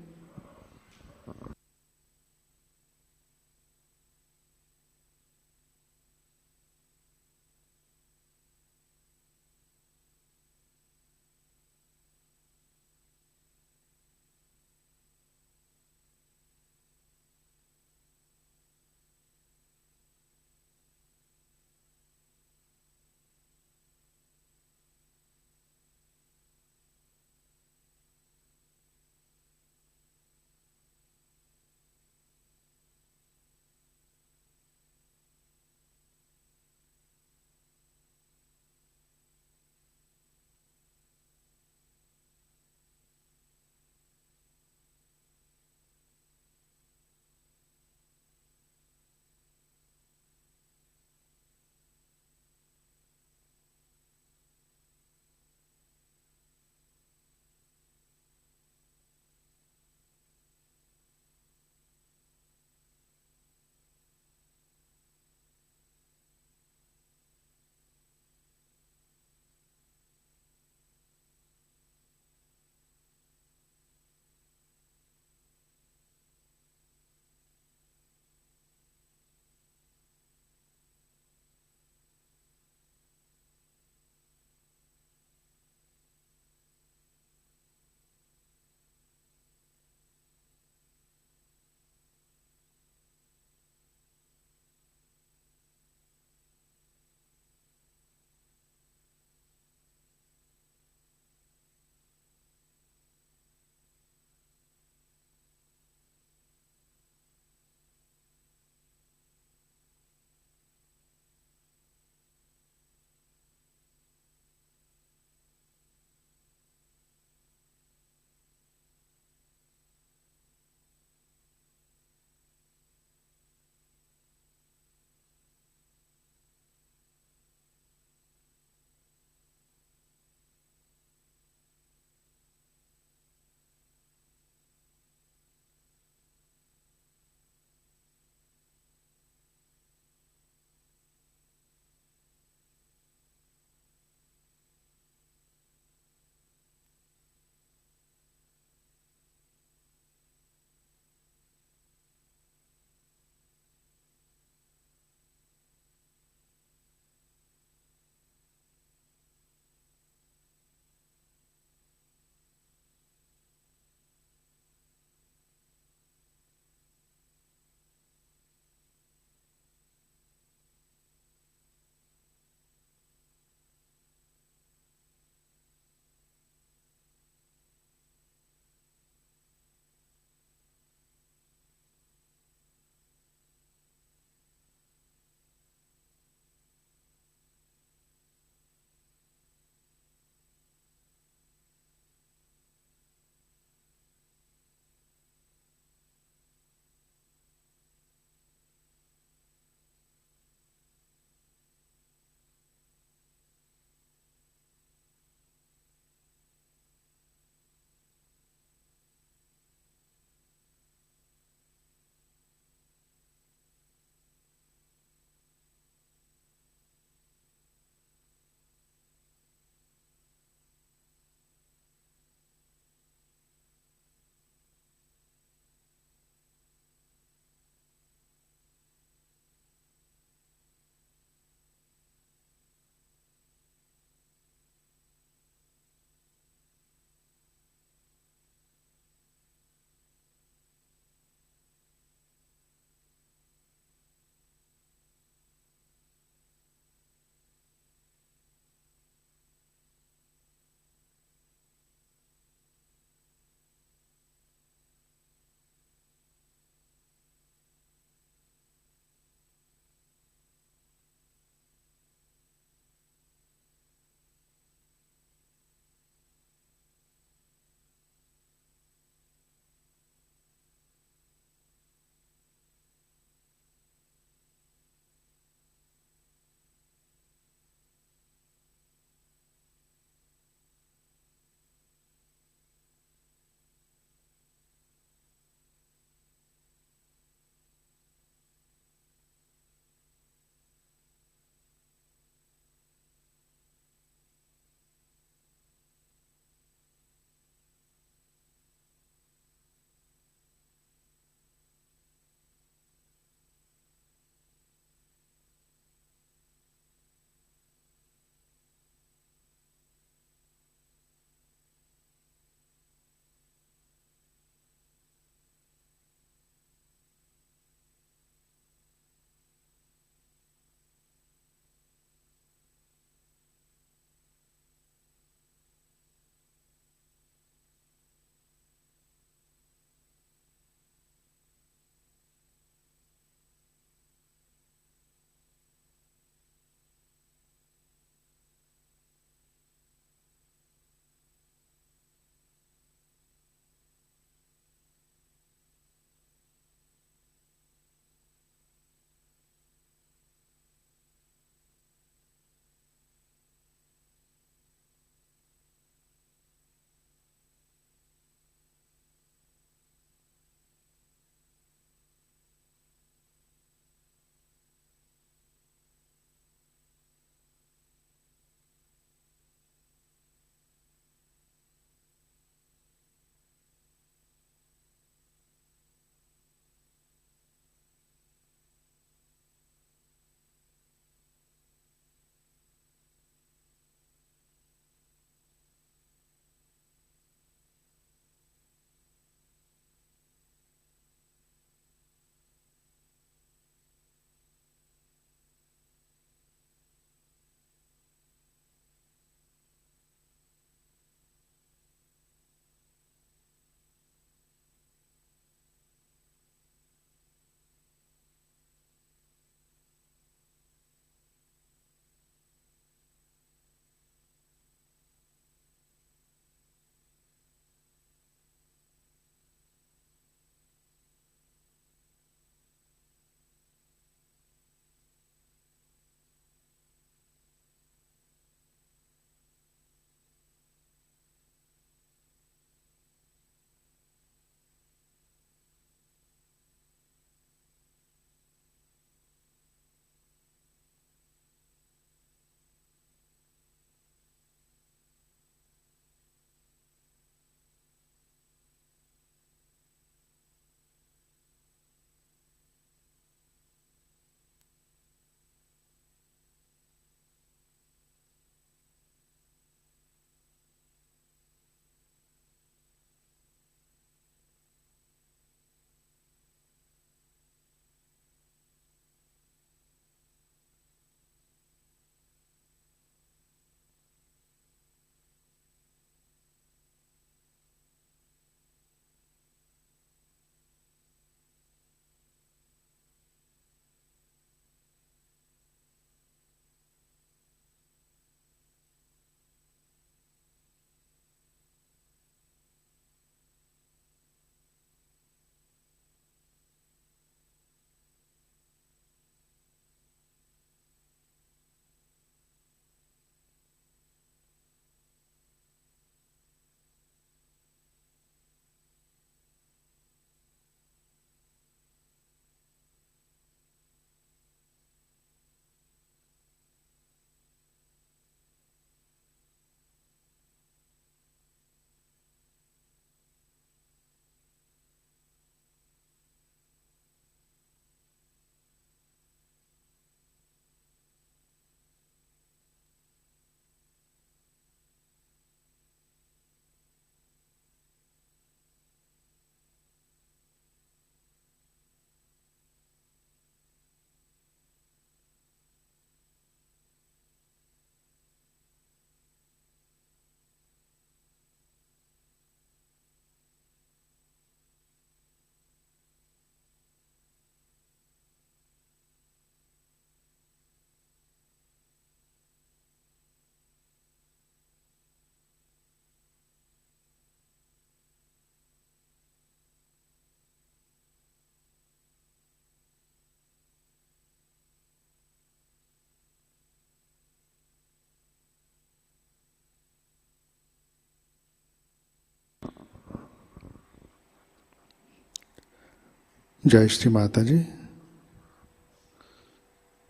जय श्री माता जी।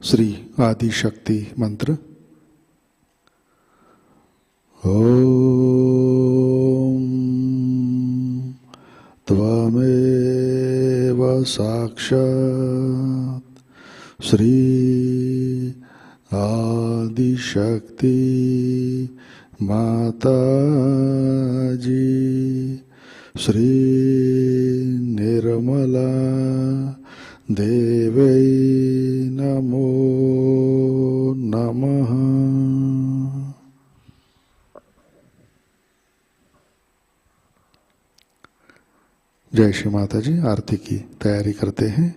श्री आदि शक्ति मंत्र। ओम त्वमेव साक्षात् श्री आदि शक्ति माताजी श्री निर्मला देवै नमो नमः। जय श्री माता जी। आरती की तैयारी करते हैं।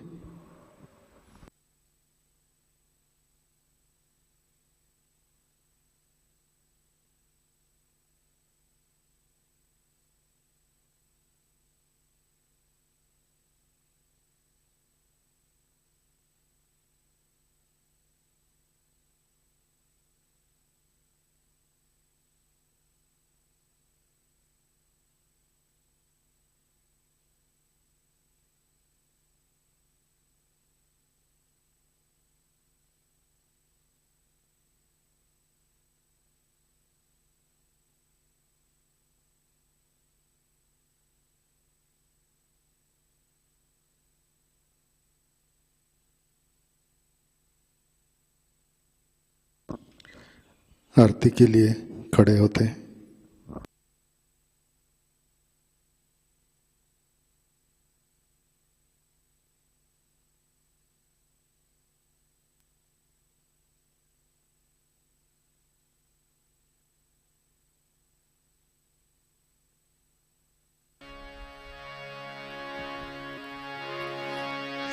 आरती के लिए खड़े होते हैं।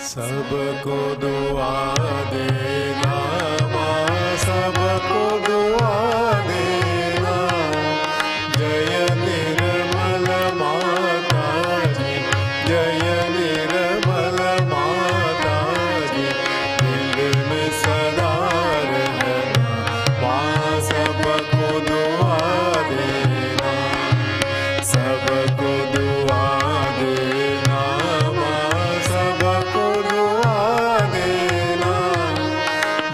सबको दुआ देना माँ, सबको दुआ देना। जय निर्मल माता जी, जय निर्मल माता जी। दिल में सदा रहना माँ, सबको दुआ देना, सबको दुआ देना माँ, सबको दुआ देना।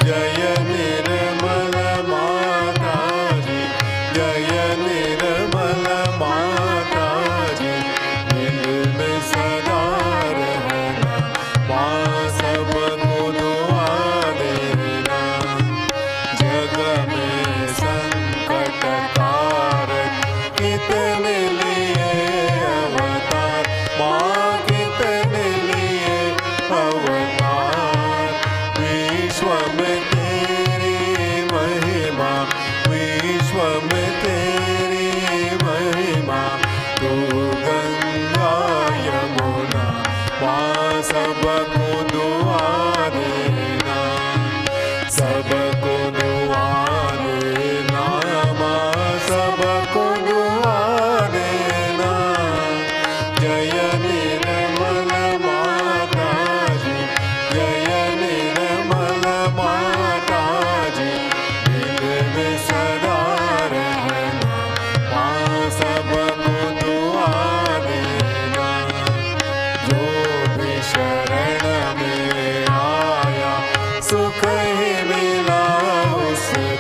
जय निर्मल माता जी, जय निर्मल माता जी। दिल में सदा रहना माँ, सबको दुआ देना। जग में संकट कारक कितने लिए अवतार माँ, कितने लिए अवतार। विश्व में तेरी महिमा, विश्व में तेरी महिमा। तू गंगा यमुना माँ, सबको दुआ देना, सबको दुआ देना माँ, सबको दुआ देना। जय निर्मल माता जी, जय निर्मल माता जी। दिल में सदा रहना माँ, सबको दुआ देना। जो भी शरण में आया सुख ही मिला उसको।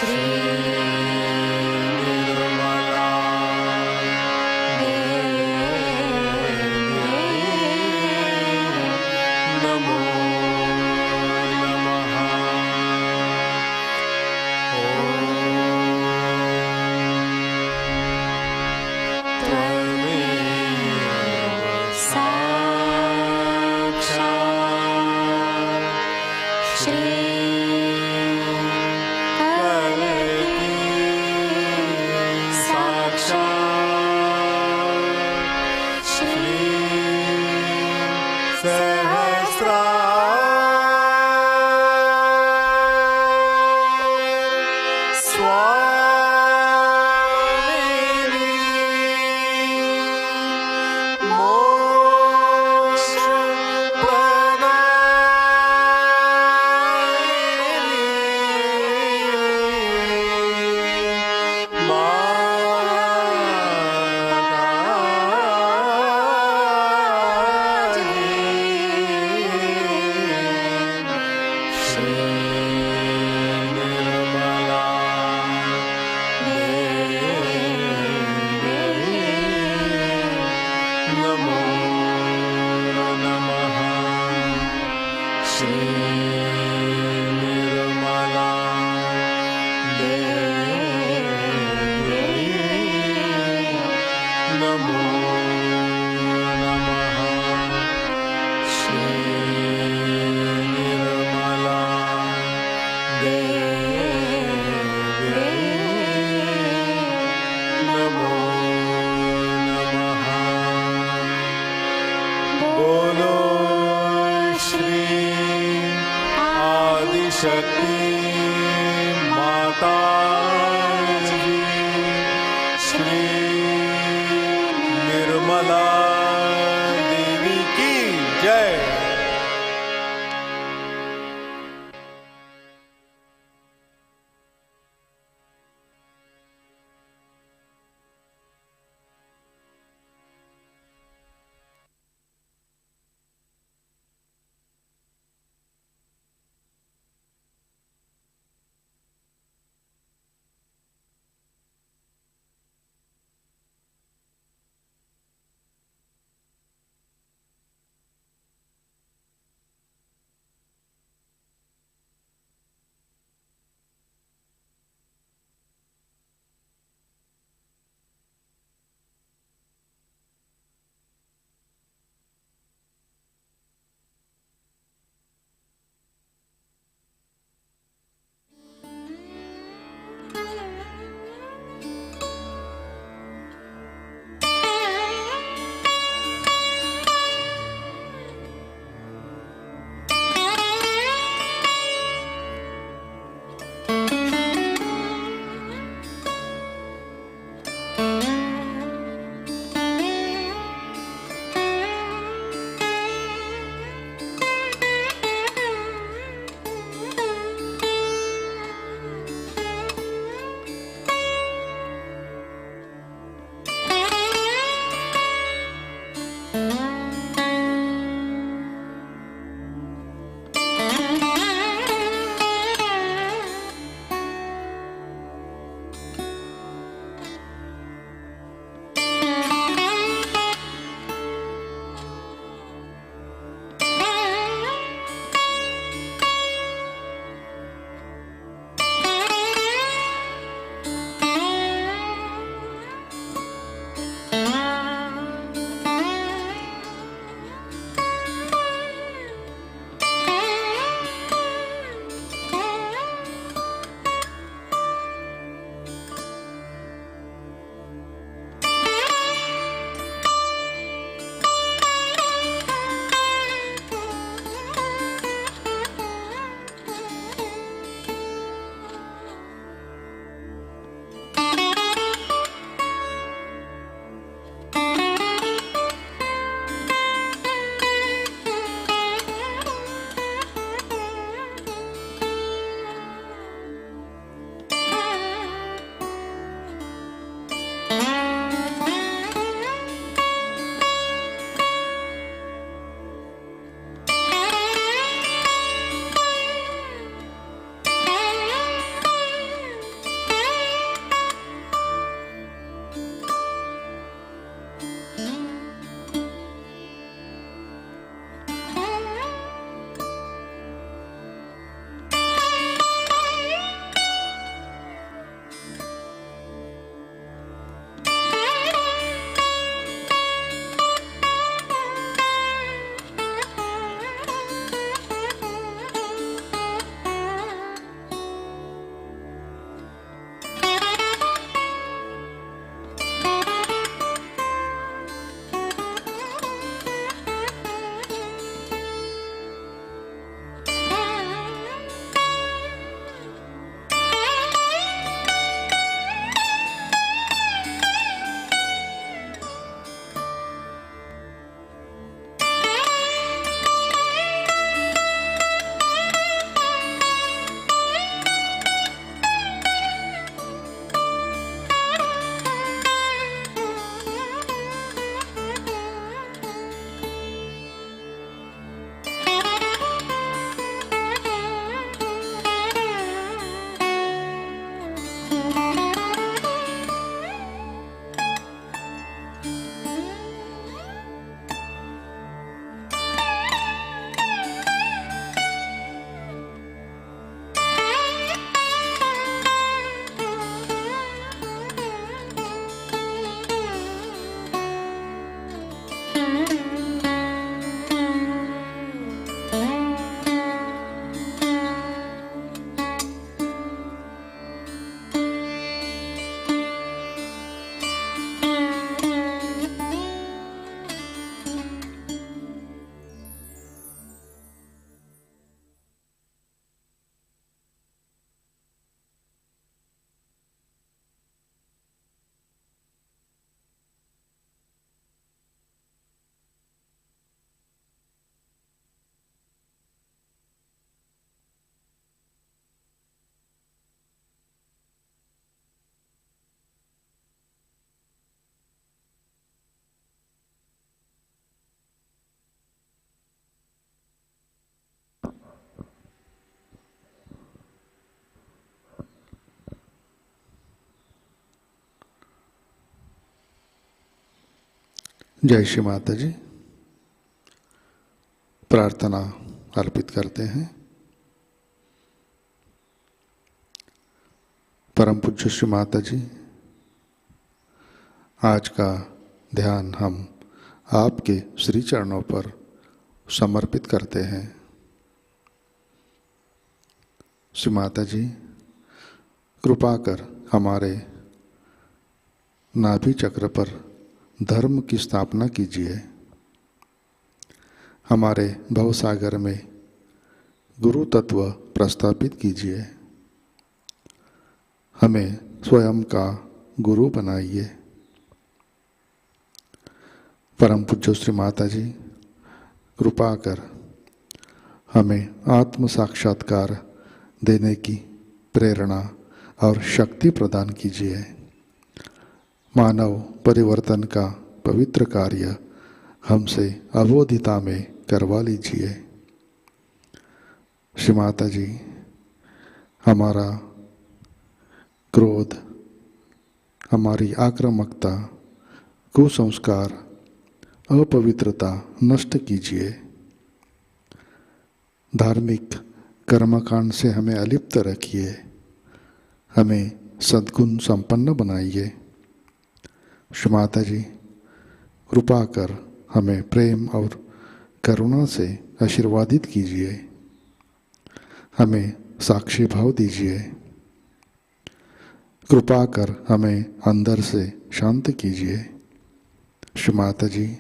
श्री निर्मला नमो नमः। त्वमेव साक्षात् श्री जय श्री माता जी। प्रार्थना अर्पित करते हैं। परम पूज्य श्री माता जी, आज का ध्यान हम आपके श्री चरणों पर समर्पित करते हैं। श्री माता जी, कृपा कर हमारे नाभि चक्र पर धर्म की स्थापना कीजिए। हमारे भवसागर में गुरु तत्व प्रस्थापित कीजिए। हमें स्वयं का गुरु बनाइए। परम पूज्य श्री माता जी, कृपा कर हमें आत्म साक्षात्कार देने की प्रेरणा और शक्ति प्रदान कीजिए। मानव परिवर्तन का पवित्र कार्य हमसे अवोधिता में करवा लीजिए। श्री माता जी, हमारा क्रोध, हमारी आक्रामकता, कुसंस्कार, अपवित्रता नष्ट कीजिए। धार्मिक कर्मकांड से हमें अलिप्त रखिए। हमें सद्गुण संपन्न बनाइए। श्री माता जी, कृपा कर हमें प्रेम और करुणा से आशीर्वादित कीजिए। हमें साक्षी भाव दीजिए। कृपा कर हमें अंदर से शांत कीजिए। श्री माता जी,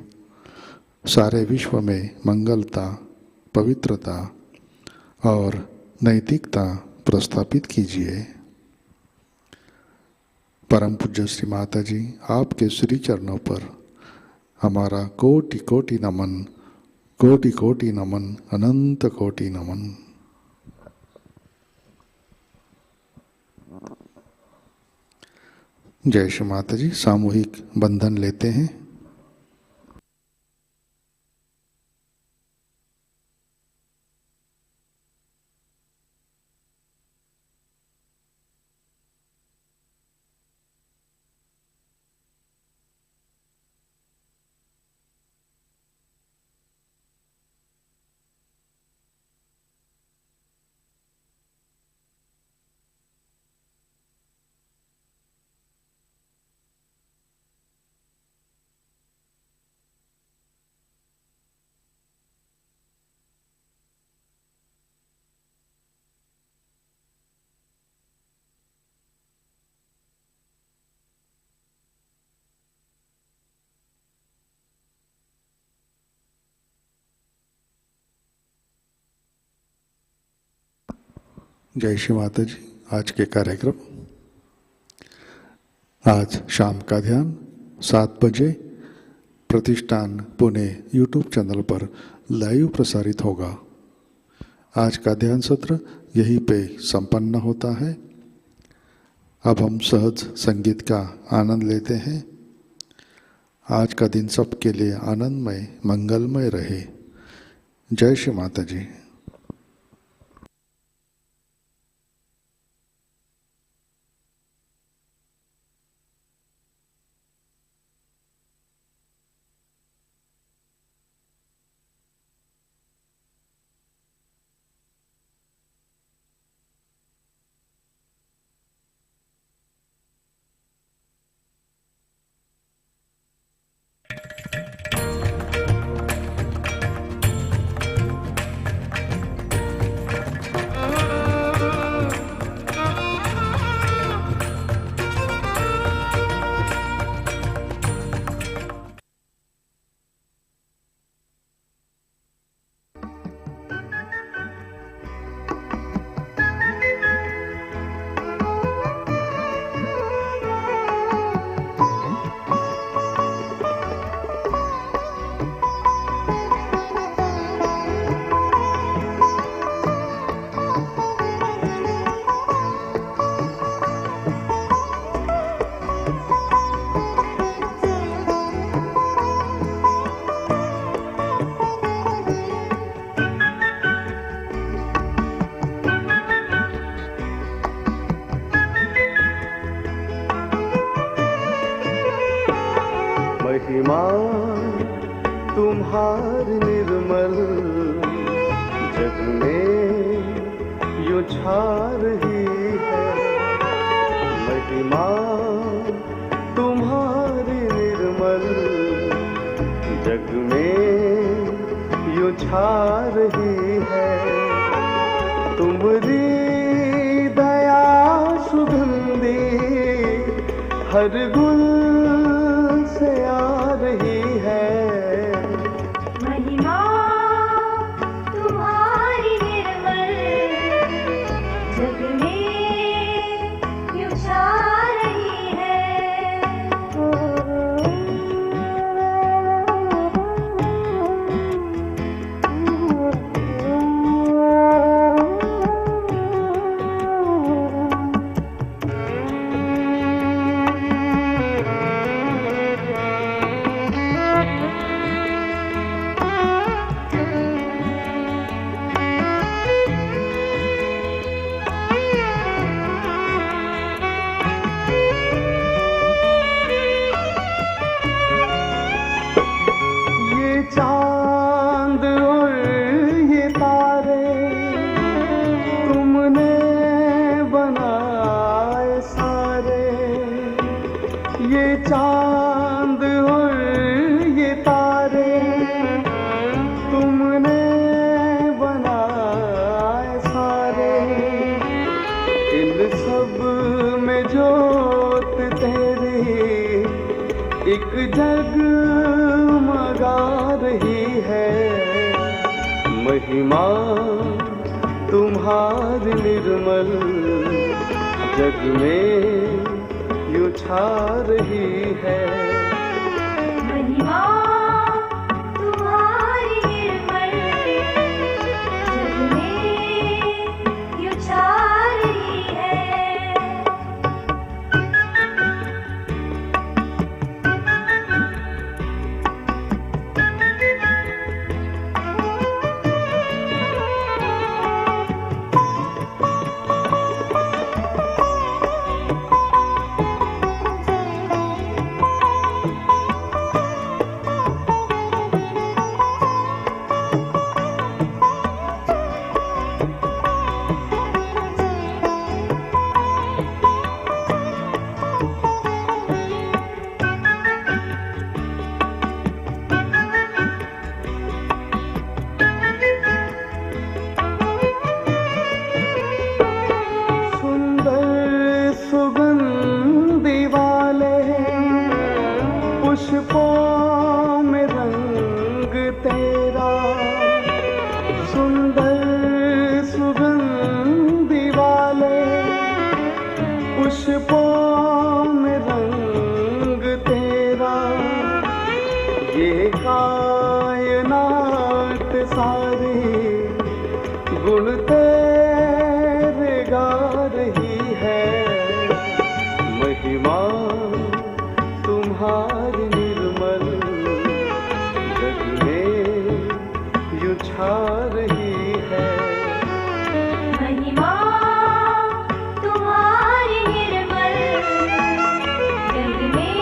सारे विश्व में मंगलता, पवित्रता और नैतिकता प्रस्थापित कीजिए। परम पूज्य श्री माता जी, आपके श्री चरणों पर हमारा कोटि कोटि नमन, कोटि कोटि नमन, अनंत कोटि नमन। जय श्री माता जी। सामूहिक बंधन लेते हैं। जय श्री माता जी। आज के कार्यक्रम, आज शाम का ध्यान 7 बजे प्रतिष्ठान पुणे यूट्यूब चैनल पर लाइव प्रसारित होगा। आज का ध्यान सत्र यहीं पे संपन्न होता है। अब हम सहज संगीत का आनंद लेते हैं। आज का दिन सबके लिए आनंदमय, मंगलमय रहे। जय श्री माता जी। महिमा तुम्हारी निर्मल जग में यूं छा रही है महिमा तुम्हारी निर्मल जग में यूं छा रही है तुम्हारी दया सुगंधी हर गुल से आ रही है महिमा तुम्हारी निर्मल जग में यूं छा रही है महिमा तुम्हारी निर्मल जग में यूं छा रही है महिमा तुम्हारी निर्मल जग में यूं छा रही है पुष्पों में रंग तेरा सुंदर सुगंधि वाले पुष्पों में रंग तेरा ये कायनात सारी गुण तेरे गा रही है महिमा तुम्हारी निर्मल जग में यूं छा रही है महिमा तुम्हारी निर्मल जग में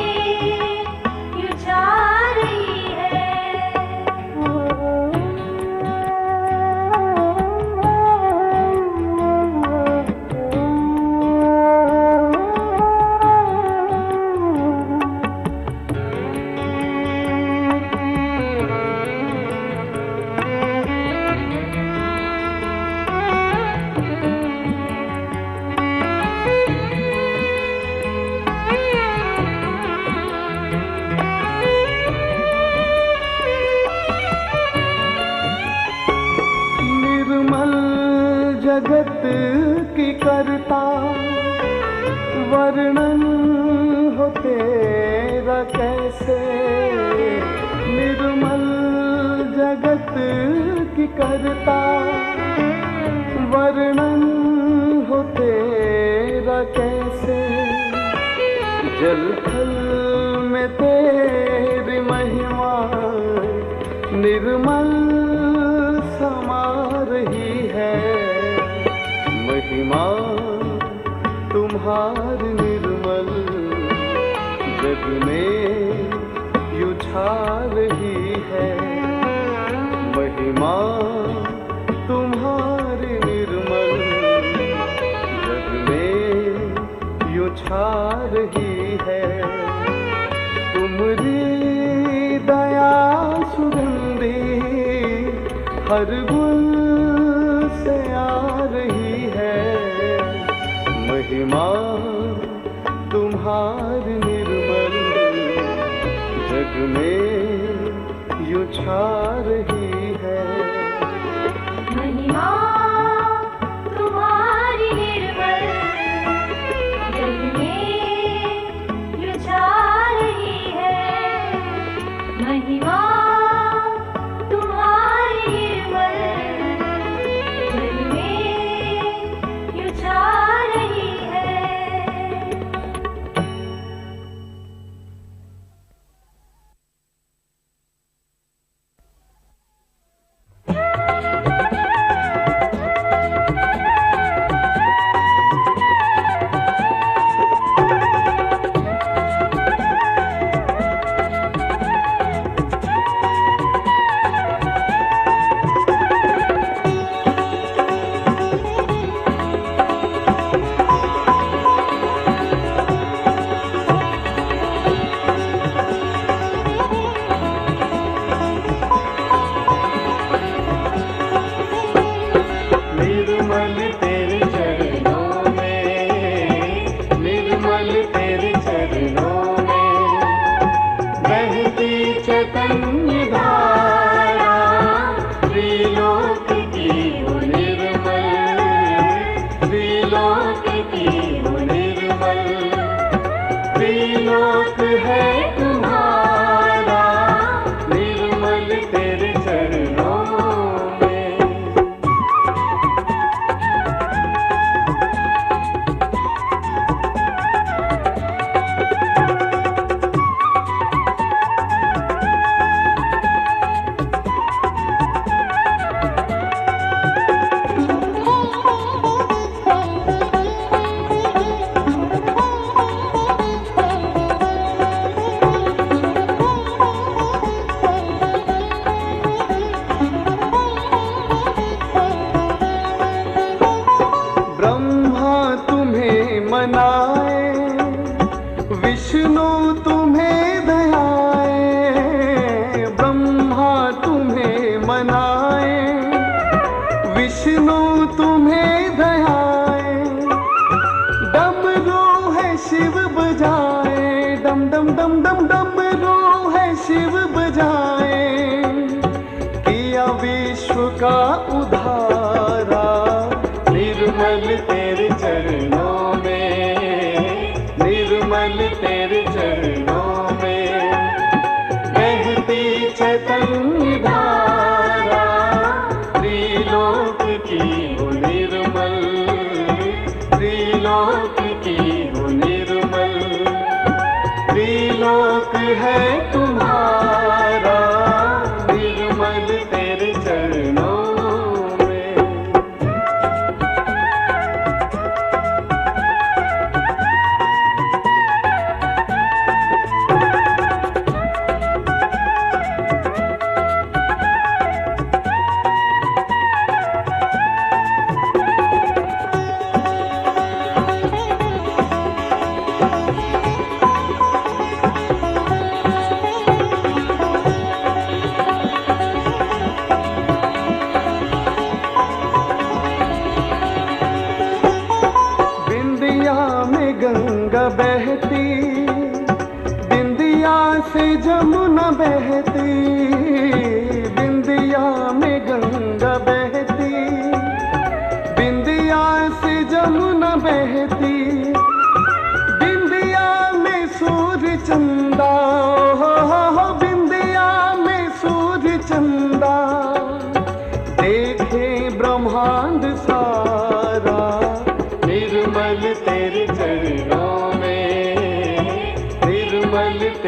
यूं छा रही है जगत की करता वर्णन हो तेरा कैसे निर्मल जगत की करता वर्णन हो तेरा कैसे जल थल में तेरी महिमा निर्मल समा रही है महिमा तुम्हारी निर्मल जग में यू छा रही है। महिमा तुम्हारी निर्मल जग में यू छा रही है। तुम्हारी दया सुगंधी हर गुल से आ रही है। महिमा तुम्हारी निर्मल जग में यू छा रही है। महिमा तुम्हारी निर्मल जग में यू छा रही है। महिमा तुम्हारी निर्मल जग में यू छा रही है।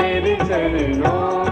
तेरे चरणों